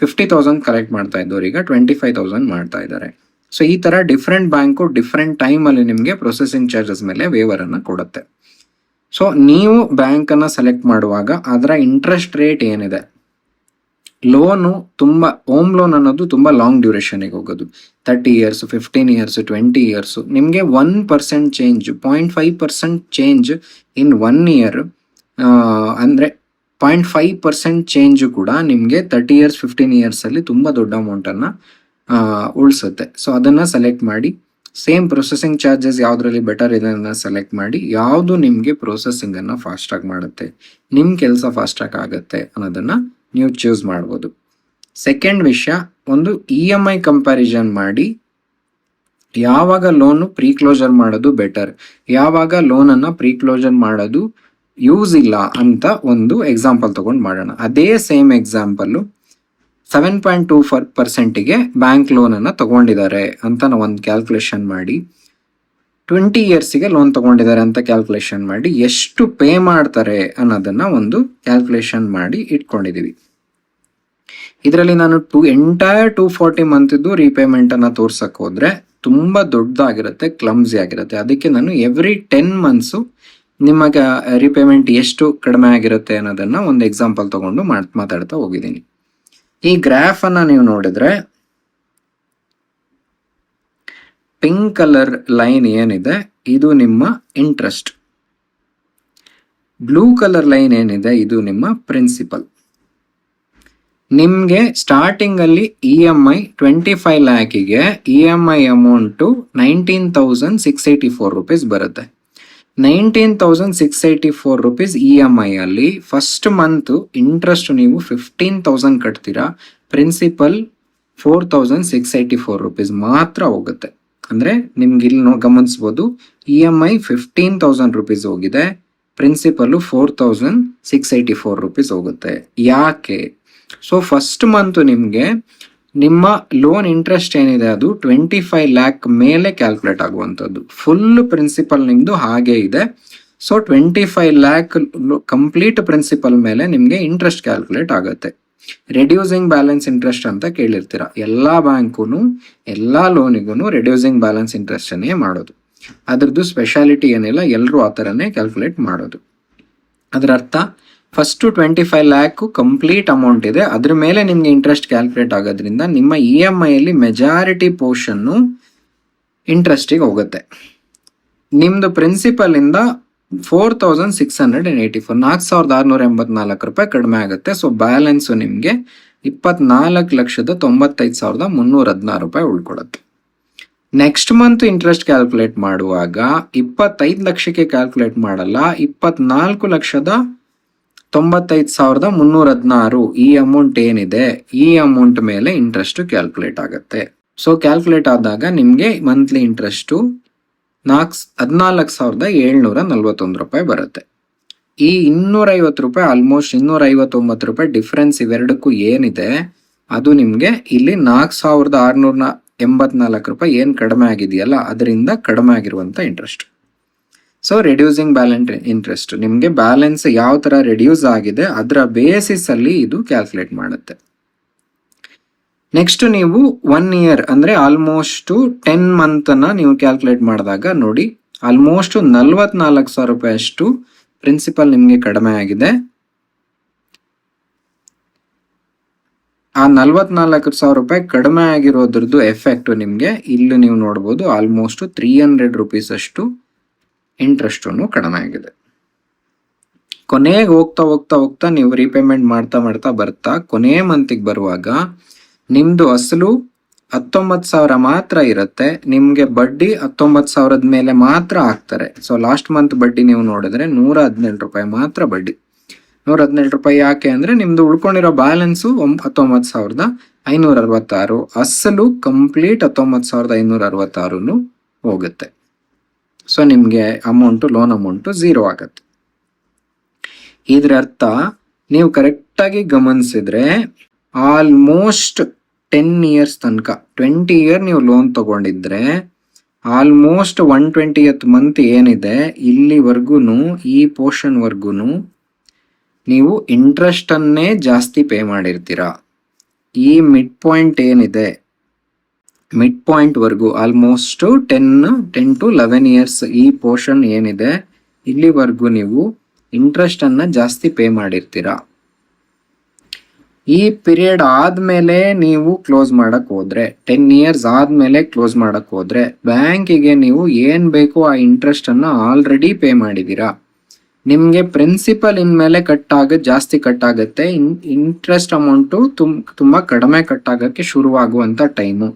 50,000 ಕಲೆಕ್ಟ್ ಮಾಡ್ತಾ ಇದ್ದವ್ರು ಈಗ 25,000 ಮಾಡ್ತಾ ಇದ್ದಾರೆ. ಸೊ ಈ ಥರ ಡಿಫ್ರೆಂಟ್ ಬ್ಯಾಂಕು ಡಿಫ್ರೆಂಟ್ ಟೈಮಲ್ಲಿ ನಿಮಗೆ ಪ್ರೊಸೆಸಿಂಗ್ ಚಾರ್ಜಸ್ ಮೇಲೆ ವೇವರ್ ಅನ್ನು ಕೊಡುತ್ತೆ. ಸೊ ನೀವು ಬ್ಯಾಂಕನ್ನು ಸೆಲೆಕ್ಟ್ ಮಾಡುವಾಗ ಅದರ ಇಂಟ್ರೆಸ್ಟ್ ರೇಟ್ ಏನಿದೆ, ಲೋನು ತುಂಬ, ಹೋಮ್ ಲೋನ್ ಅನ್ನೋದು ತುಂಬ ಲಾಂಗ್ ಡ್ಯೂರೇಷನಿಗೆ ಹೋಗೋದು, 30 years, 15 years, 20 years. ನಿಮಗೆ 1% ಚೇಂಜ್, 0.5% ಚೇಂಜ್ ಇನ್ 1 year, ಅಂದರೆ 0.5% ಚೇಂಜು ಕೂಡ ನಿಮಗೆ 30 years, 15 years ಅಲ್ಲಿ ತುಂಬ ದೊಡ್ಡ ಅಮೌಂಟನ್ನು ಉಳಿಸುತ್ತೆ. ಸೊ ಅದನ್ನು ಸೆಲೆಕ್ಟ್ ಮಾಡಿ, ಸೇಮ್ ಪ್ರೊಸೆಸಿಂಗ್ ಚಾರ್ಜಸ್ ಯಾವುದರಲ್ಲಿ ಬೆಟರ್ ಇದೆ ಅನ್ನೋ ಸೆಲೆಕ್ಟ್ ಮಾಡಿ, ಯಾವುದು ನಿಮಗೆ ಪ್ರೊಸೆಸಿಂಗನ್ನು ಫಾಸ್ಟಾಗಿ ಮಾಡುತ್ತೆ, ನಿಮ್ಮ ಕೆಲಸ ಫಾಸ್ಟಾಗಿ ಆಗುತ್ತೆ ಅನ್ನೋದನ್ನು ನೀವು ಚೂಸ್ ಮಾಡ್ಬೋದು. ಸೆಕೆಂಡ್ ವಿಷಯ, ಒಂದು EMI ಕಂಪ್ಯಾರಿಸನ್ ಮಾಡಿ ಯಾವಾಗ ಲೋನು ಪ್ರೀ ಕ್ಲೋಸರ್ ಮಾಡೋದು ಬೆಟರ್, ಯಾವಾಗ ಲೋನನ್ನು ಪ್ರೀ ಕ್ಲೋಸರ್ ಮಾಡೋದು ಯೂಸ್ ಇಲ್ಲ ಅಂತ ಒಂದು ಎಕ್ಸಾಂಪಲ್ ತಗೊಂಡು ಮಾಡೋಣ. ಅದೇ ಸೇಮ್ ಎಕ್ಸಾಂಪಲ್ಲು 7.2% ಬ್ಯಾಂಕ್ ಲೋನನ್ನು ತಗೊಂಡಿದ್ದಾರೆ ಅಂತ ನಾವು ಒಂದು ಕ್ಯಾಲ್ಕುಲೇಷನ್ ಮಾಡಿ, 20 yearsಗೆ ಲೋನ್ ತಗೊಂಡಿದ್ದಾರೆ ಅಂತ ಕ್ಯಾಲ್ಕುಲೇಷನ್ ಮಾಡಿ, ಎಷ್ಟು ಪೇ ಮಾಡ್ತಾರೆ ಅನ್ನೋದನ್ನು ಒಂದು ಕ್ಯಾಲ್ಕುಲೇಷನ್ ಮಾಡಿ ಇಟ್ಕೊಂಡಿದ್ದೀವಿ. ಇದರಲ್ಲಿ ನಾನು ಎಂಟೈರ್ 240 ಮಂತ್ದು ರೀಪೇಮೆಂಟನ್ನು ತೋರ್ಸಕ್ಕೆ ಹೋದರೆ ತುಂಬ ದೊಡ್ಡದಾಗಿರುತ್ತೆ, ಕ್ಲಮ್ಸಿ ಆಗಿರುತ್ತೆ. ಅದಕ್ಕೆ ನಾನು ಎವ್ರಿ 10 months ನಿಮಗೆ ರೀಪೇಮೆಂಟ್ ಎಷ್ಟು ಕಡಿಮೆ ಆಗಿರುತ್ತೆ ಅನ್ನೋದನ್ನು ಒಂದು ಎಕ್ಸಾಂಪಲ್ ತಗೊಂಡು ಮಾತಾಡ್ತಾ ಹೋಗಿದ್ದೀನಿ. ಈ ಗ್ರಾಫನ್ನು ನೀವು ನೋಡಿದ್ರೆ ಪಿಂಕ್ ಕಲರ್ ಲೈನ್ ಏನಿದೆ ಇದು ನಿಮ್ಮ ಇಂಟ್ರೆಸ್ಟ್, ಬ್ಲೂ ಕಲರ್ ಲೈನ್ ಏನಿದೆ ಇದು ನಿಮ್ಮ ಪ್ರಿನ್ಸಿಪಲ್. ನಿಮಗೆ ಸ್ಟಾರ್ಟಿಂಗ್ ಅಲ್ಲಿ EMI 25 lakhಗೆ EMI ಅಮೌಂಟು 19,684 rupees ಬರುತ್ತೆ. 19,684 rupees EMI ಅಲ್ಲಿ ಫಸ್ಟ್ ಮಂತ್ ಇಂಟ್ರೆಸ್ಟ್ ನೀವು 15,000 ಕಟ್ತೀರಾ, ಪ್ರಿನ್ಸಿಪಲ್ 4,684 rupees ಮಾತ್ರ ಹೋಗುತ್ತೆ. ಅಂದರೆ ನಿಮ್ಗೆ ಇಲ್ಲಿ ಗಮನಿಸ್ಬೋದು, EMI 15,000 rupees ಹೋಗಿದೆ, ಪ್ರಿನ್ಸಿಪಲ್ಲು 4,684 rupees ಹೋಗುತ್ತೆ. ಯಾಕೆ? ಸೊ ಫಸ್ಟ್ ಮಂತ್ ನಿಮಗೆ ನಿಮ್ಮ ಲೋನ್ ಇಂಟ್ರೆಸ್ಟ್ ಏನಿದೆ ಅದು 25 lakh ಮೇಲೆ ಕ್ಯಾಲ್ಕುಲೇಟ್ ಆಗುವಂಥದ್ದು, ಫುಲ್ ಪ್ರಿನ್ಸಿಪಲ್ ನಿಮ್ಮದು ಹಾಗೆ ಇದೆ. ಸೊ 25 lakh ಕಂಪ್ಲೀಟ್ ಪ್ರಿನ್ಸಿಪಲ್ ಮೇಲೆ ನಿಮಗೆ ಇಂಟ್ರೆಸ್ಟ್ ಕ್ಯಾಲ್ಕುಲೇಟ್ ಆಗುತ್ತೆ. ರೆಡ್ಯೂಸಿಂಗ್ ಬ್ಯಾಲೆನ್ಸ್ ಇಂಟ್ರೆಸ್ಟ್ ಅಂತ ಕೇಳಿರ್ತೀರ, ಎಲ್ಲ ಬ್ಯಾಂಕು ಎಲ್ಲ ಲೋನಿಗೂ ರೆಡ್ಯೂಸಿಂಗ್ ಬ್ಯಾಲೆನ್ಸ್ ಇಂಟ್ರೆಸ್ಟನ್ನೇ ಮಾಡೋದು. ಅದ್ರದ್ದು ಸ್ಪೆಷಾಲಿಟಿ ಏನಿಲ್ಲ, ಎಲ್ಲರೂ ಆ ಥರನೇ ಕ್ಯಾಲ್ಕುಲೇಟ್ ಮಾಡೋದು. ಅದರ ಅರ್ಥ ಫಸ್ಟು 25 lakh ಕಂಪ್ಲೀಟ್ ಅಮೌಂಟ್ ಇದೆ, ಅದ್ರ ಮೇಲೆ ನಿಮಗೆ ಇಂಟ್ರೆಸ್ಟ್ ಕ್ಯಾಲ್ಕುಲೇಟ್ ಆಗೋದ್ರಿಂದ ನಿಮ್ಮ EMI ಅಲ್ಲಿ ಮೆಜಾರಿಟಿ ಪೋರ್ಷನ್ನು ಇಂಟ್ರೆಸ್ಟಿಗೆ ಹೋಗುತ್ತೆ. ನಿಮ್ಮದು ಪ್ರಿನ್ಸಿಪಲಿಂದ 4,684 4,684 ರೂಪಾಯಿ ಕಡಿಮೆ ಆಗುತ್ತೆ. ಸೊ ಬ್ಯಾಲೆನ್ಸು ನಿಮಗೆ 24,95,316 ರೂಪಾಯಿ ಉಳ್ಕೊಡುತ್ತೆ. ನೆಕ್ಸ್ಟ್ ಮಂತ್ ಇಂಟ್ರೆಸ್ಟ್ ಕ್ಯಾಲ್ಕುಲೇಟ್ ಮಾಡುವಾಗ 25 ಲಕ್ಷಕ್ಕೆ ಕ್ಯಾಲ್ಕುಲೇಟ್ ಮಾಡಲ್ಲ, 24,95,316 ಈ ಅಮೌಂಟ್ ಏನಿದೆ ಈ ಅಮೌಂಟ್ ಮೇಲೆ ಇಂಟ್ರೆಸ್ಟ್ ಕ್ಯಾಲ್ಕುಲೇಟ್ ಆಗುತ್ತೆ. ಸೊ ಕ್ಯಾಲ್ಕುಲೇಟ್ ಆದಾಗ ನಿಮಗೆ ಮಂತ್ಲಿ ಇಂಟ್ರೆಸ್ಟು 14,741 ರೂಪಾಯಿ ಬರುತ್ತೆ. ಈ 250 ರೂಪಾಯಿ, ಆಲ್ಮೋಸ್ಟ್ 259 ರೂಪಾಯಿ ಡಿಫ್ರೆನ್ಸ್ ಇವೆರಡಕ್ಕೂ ಏನಿದೆ ಅದು ನಿಮಗೆ ಇಲ್ಲಿ 4,684 ರೂಪಾಯಿ ಏನು ಕಡಿಮೆ ಆಗಿದೆಯಲ್ಲ ಅದರಿಂದ ಕಡಿಮೆ ಆಗಿರುವಂಥ interest. So reducing balance interest ನಿಮಗೆ ಬ್ಯಾಲೆನ್ಸ್ ಯಾವ ಥರ ರೆಡ್ಯೂಸ್ ಆಗಿದೆ ಅದರ ಬೇಸಿಸ್ ಅಲ್ಲಿ ಇದು ಕ್ಯಾಲ್ಕುಲೇಟ್ ಮಾಡುತ್ತೆ. ನೆಕ್ಸ್ಟ್ ನೀವು 1 year ಅಂದರೆ ಆಲ್ಮೋಸ್ಟ್ 10 month ನೀವು ಕ್ಯಾಲ್ಕುಲೇಟ್ ಮಾಡಿದಾಗ ನೋಡಿ, ಆಲ್ಮೋಸ್ಟ್ 44,000 ರೂಪಾಯಿ ಅಷ್ಟು ಪ್ರಿನ್ಸಿಪಲ್ ನಿಮಗೆ ಕಡಿಮೆ ಆಗಿದೆ. ಆ 44,000 ರೂಪಾಯಿ ಕಡಿಮೆ ಆಗಿರೋದ್ರದ್ದು ಎಫೆಕ್ಟ್ ನಿಮ್ಗೆ ಇಲ್ಲಿ ನೀವು ನೋಡ್ಬೋದು ಆಲ್ಮೋಸ್ಟ್ 300 ರುಪೀಸ್ ಅಷ್ಟು ಇಂಟ್ರೆಸ್ಟ್ ಕಡಿಮೆ ಆಗಿದೆ. ಕೊನೆಗೆ ಹೋಗ್ತಾ ಹೋಗ್ತಾ ಹೋಗ್ತಾ ನೀವು ರೀಪೇಮೆಂಟ್ ಮಾಡ್ತಾ ಮಾಡ್ತಾ ಬರ್ತಾ ಕೊನೆ ಮಂತಿಗೆ ಬರುವಾಗ ನಿಮ್ದು ಅಸಲು 19,000 ಮಾತ್ರ ಇರುತ್ತೆ, ನಿಮ್ಗೆ ಬಡ್ಡಿ 19,000 ಮೇಲೆ ಮಾತ್ರ ಹಾಕ್ತಾರೆ. ಸೊ ಲಾಸ್ಟ್ ಮಂತ್ ಬಡ್ಡಿ ನೀವು ನೋಡಿದ್ರೆ 117 ರೂಪಾಯಿ ಮಾತ್ರ ಬಡ್ಡಿ. 117 ರೂಪಾಯಿ ಯಾಕೆ ಅಂದ್ರೆ ನಿಮ್ದು ಉಳ್ಕೊಂಡಿರೋ ಬ್ಯಾಲೆನ್ಸು 19,566, ಅಸಲು ಕಂಪ್ಲೀಟ್ 19,566 ಹೋಗುತ್ತೆ. ಸೊ ನಿಮ್ಗೆ ಲೋನ್ ಅಮೌಂಟ್ 0 ಆಗತ್ತೆ. ಇದ್ರ ಅರ್ಥ ನೀವು ಕರೆಕ್ಟಾಗಿ ಗಮನಿಸಿದ್ರೆ ಆಲ್ಮೋಸ್ಟ್ 10 ಇಯರ್ಸ್ ತನಕ 20 ಇಯರ್ ನೀವು ಲೋನ್ ತಗೊಂಡಿದ್ರೆ ಆಲ್ಮೋಸ್ಟ್ 120th ಮಂತ್ ಏನಿದೆ ಇಲ್ಲಿವರೆಗೂ ಈ ಪೋರ್ಷನ್ ವರ್ಗು ನೀವು ಇಂಟ್ರೆಸ್ಟ್ ಅನ್ನೇ ಜಾಸ್ತಿ ಪೇ ಮಾಡಿರ್ತೀರಾ. ಈ ಮಿಡ್ ಪಾಯಿಂಟ್ ಏನಿದೆ ಮಿಡ್ ಪಾಯಿಂಟ್ ವರ್ಗು ಆಲ್ಮೋಸ್ಟ್ 10 to 11 ಇಯರ್ಸ್ ಈ ಪೋರ್ಷನ್ ಏನಿದೆ ಇಲ್ಲಿವರೆಗೂ ನೀವು ಇಂಟ್ರೆಸ್ಟ್ ಅನ್ನ ಜಾಸ್ತಿ ಪೇ ಮಾಡಿರ್ತೀರಾ. ಈ ಪೀರಿಯಡ್ ಆದ್ಮೇಲೆ ನೀವು ಕ್ಲೋಸ್ ಮಾಡಕ್ ಹೋದ್ರೆ 10 ಇಯರ್ಸ್ ಆದ್ಮೇಲೆ ಕ್ಲೋಸ್ ಮಾಡಕ್ ಹೋದ್ರೆ ಬ್ಯಾಂಕಿಗೆ ನೀವು ಏನ್ ಬೇಕು ಆ ಇಂಟ್ರೆಸ್ಟ್ ಅನ್ನ ಆಲ್ರೆಡಿ ಪೇ ಮಾಡಿದೀರಾ. ನಿಮ್ಗೆ ಪ್ರಿನ್ಸಿಪಲ್ ಇನ್ಮೇಲೆ ಜಾಸ್ತಿ ಕಟ್ ಆಗುತ್ತೆ. ಇಂಟ್ರೆಸ್ಟ್ ಅಮೌಂಟು ತುಂಬಾ ಕಡಿಮೆ ಕಟ್ ಆಗಕ್ಕೆ ಶುರುವಾಗುವಂತ ಟೈಮು.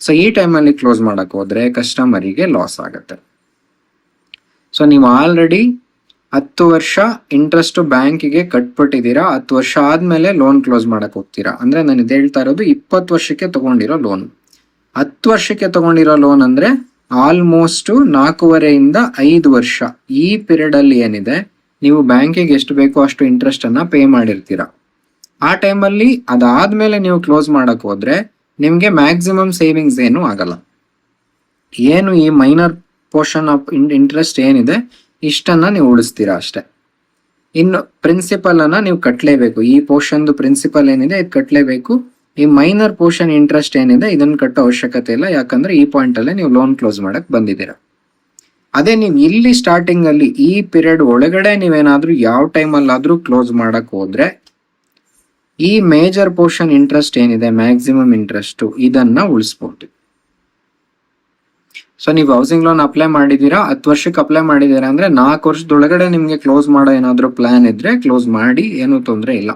ಸೊ ಈ ಟೈಮಲ್ಲಿ ಕ್ಲೋಸ್ ಮಾಡಕ್ ಹೋದ್ರೆ ಕಸ್ಟಮರಿಗೆ ಲಾಸ್ ಆಗುತ್ತೆ. ಸೊ ನೀವು ಆಲ್ರೆಡಿ 10 ವರ್ಷ ಇಂಟ್ರೆಸ್ಟ್ ಬ್ಯಾಂಕಿಗೆ ಕಟ್ಬಿಟ್ಟಿದ್ದೀರಾ, 10 ವರ್ಷ ಆದ್ಮೇಲೆ ಲೋನ್ ಕ್ಲೋಸ್ ಮಾಡಕ್ ಹೋಗ್ತೀರಾ. ಅಂದ್ರೆ ನಾನು ಇದು ಹೇಳ್ತಾ ಇರೋದು 20 ವರ್ಷಕ್ಕೆ ತಗೊಂಡಿರೋ ಲೋನ್. 10 ವರ್ಷಕ್ಕೆ ತಗೊಂಡಿರೋ ಲೋನ್ ಅಂದ್ರೆ ಆಲ್ಮೋಸ್ಟ್ 4.5 to 5 ವರ್ಷ ಈ ಪೀರಿಯಡ್ ಅಲ್ಲಿ ಏನಿದೆ ನೀವು ಬ್ಯಾಂಕಿಗೆ ಎಷ್ಟು ಬೇಕೋ ಅಷ್ಟು ಇಂಟ್ರೆಸ್ಟ್ ಅನ್ನ ಪೇ ಮಾಡಿರ್ತೀರಾ. ಆ ಟೈಮಲ್ಲಿ ಅದಾದ್ಮೇಲೆ ನೀವು ಕ್ಲೋಸ್ ಮಾಡಕ್ ಹೋದ್ರೆ ನಿಮ್ಗೆ ಮ್ಯಾಕ್ಸಿಮಮ್ ಸೇವಿಂಗ್ಸ್ ಏನು ಆಗಲ್ಲ. ಏನು ಈ ಮೈನರ್ ಪೋರ್ಷನ್ ಆಫ್ ಇಂಟ್ರೆಸ್ಟ್ ಏನಿದೆ ಇಷ್ಟನ್ನ ನೀವು ಉಳಿಸ್ತೀರಾ ಅಷ್ಟೇ. ಇನ್ನು ಪ್ರಿನ್ಸಿಪಲ್ ಅನ್ನ ನೀವು ಕಟ್ಟಲೇಬೇಕು. ಈ ಪೋರ್ಷನ್ ಪ್ರಿನ್ಸಿಪಲ್ ಏನಿದೆ ಇದು ಕಟ್ಟಲೇಬೇಕು. ಈ ಮೈನರ್ ಪೋರ್ಷನ್ ಇಂಟ್ರೆಸ್ಟ್ ಏನಿದೆ ಇದನ್ನ ಕಟ್ಟೋ ಅವಶ್ಯಕತೆ ಇಲ್ಲ, ಯಾಕಂದ್ರೆ ಈ ಪಾಯಿಂಟ್ ಅಲ್ಲೇ ನೀವು ಲೋನ್ ಕ್ಲೋಸ್ ಮಾಡಕ್ ಬಂದಿದ್ದೀರಾ. ಅದೇ ನೀವು ಇಲ್ಲಿ ಸ್ಟಾರ್ಟಿಂಗ್ ಅಲ್ಲಿ ಈ ಪೀರಿಯಡ್ ಒಳಗಡೆ ನೀವೇನಾದ್ರೂ ಯಾವ ಟೈಮ್ ಅಲ್ಲಾದ್ರೂ ಕ್ಲೋಸ್ ಮಾಡಕ್ ಹೋದ್ರೆ ಈ ಮೇಜರ್ ಪೋರ್ಷನ್ ಇಂಟ್ರೆಸ್ಟ್ ಏನಿದೆ ಮ್ಯಾಕ್ಸಿಮಮ್ ಇಂಟ್ರೆಸ್ಟ್ ಇದನ್ನ ಉಳಿಸ್ಬಹುದು. ಸೊ ನೀವು ಹೌಸಿಂಗ್ ಲೋನ್ ಅಪ್ಲೈ ಮಾಡಿದೀರಾ, 10 ವರ್ಷಕ್ಕೆ ಅಪ್ಲೈ ಮಾಡಿದೀರಾ ಅಂದ್ರೆ 4 ವರ್ಷದೊಳಗಡೆ ನಿಮ್ಗೆ ಕ್ಲೋಸ್ ಮಾಡೋ ಏನಾದ್ರು ಪ್ಲಾನ್ ಇದ್ರೆ ಕ್ಲೋಸ್ ಮಾಡಿ, ಏನು ತೊಂದರೆ ಇಲ್ಲ.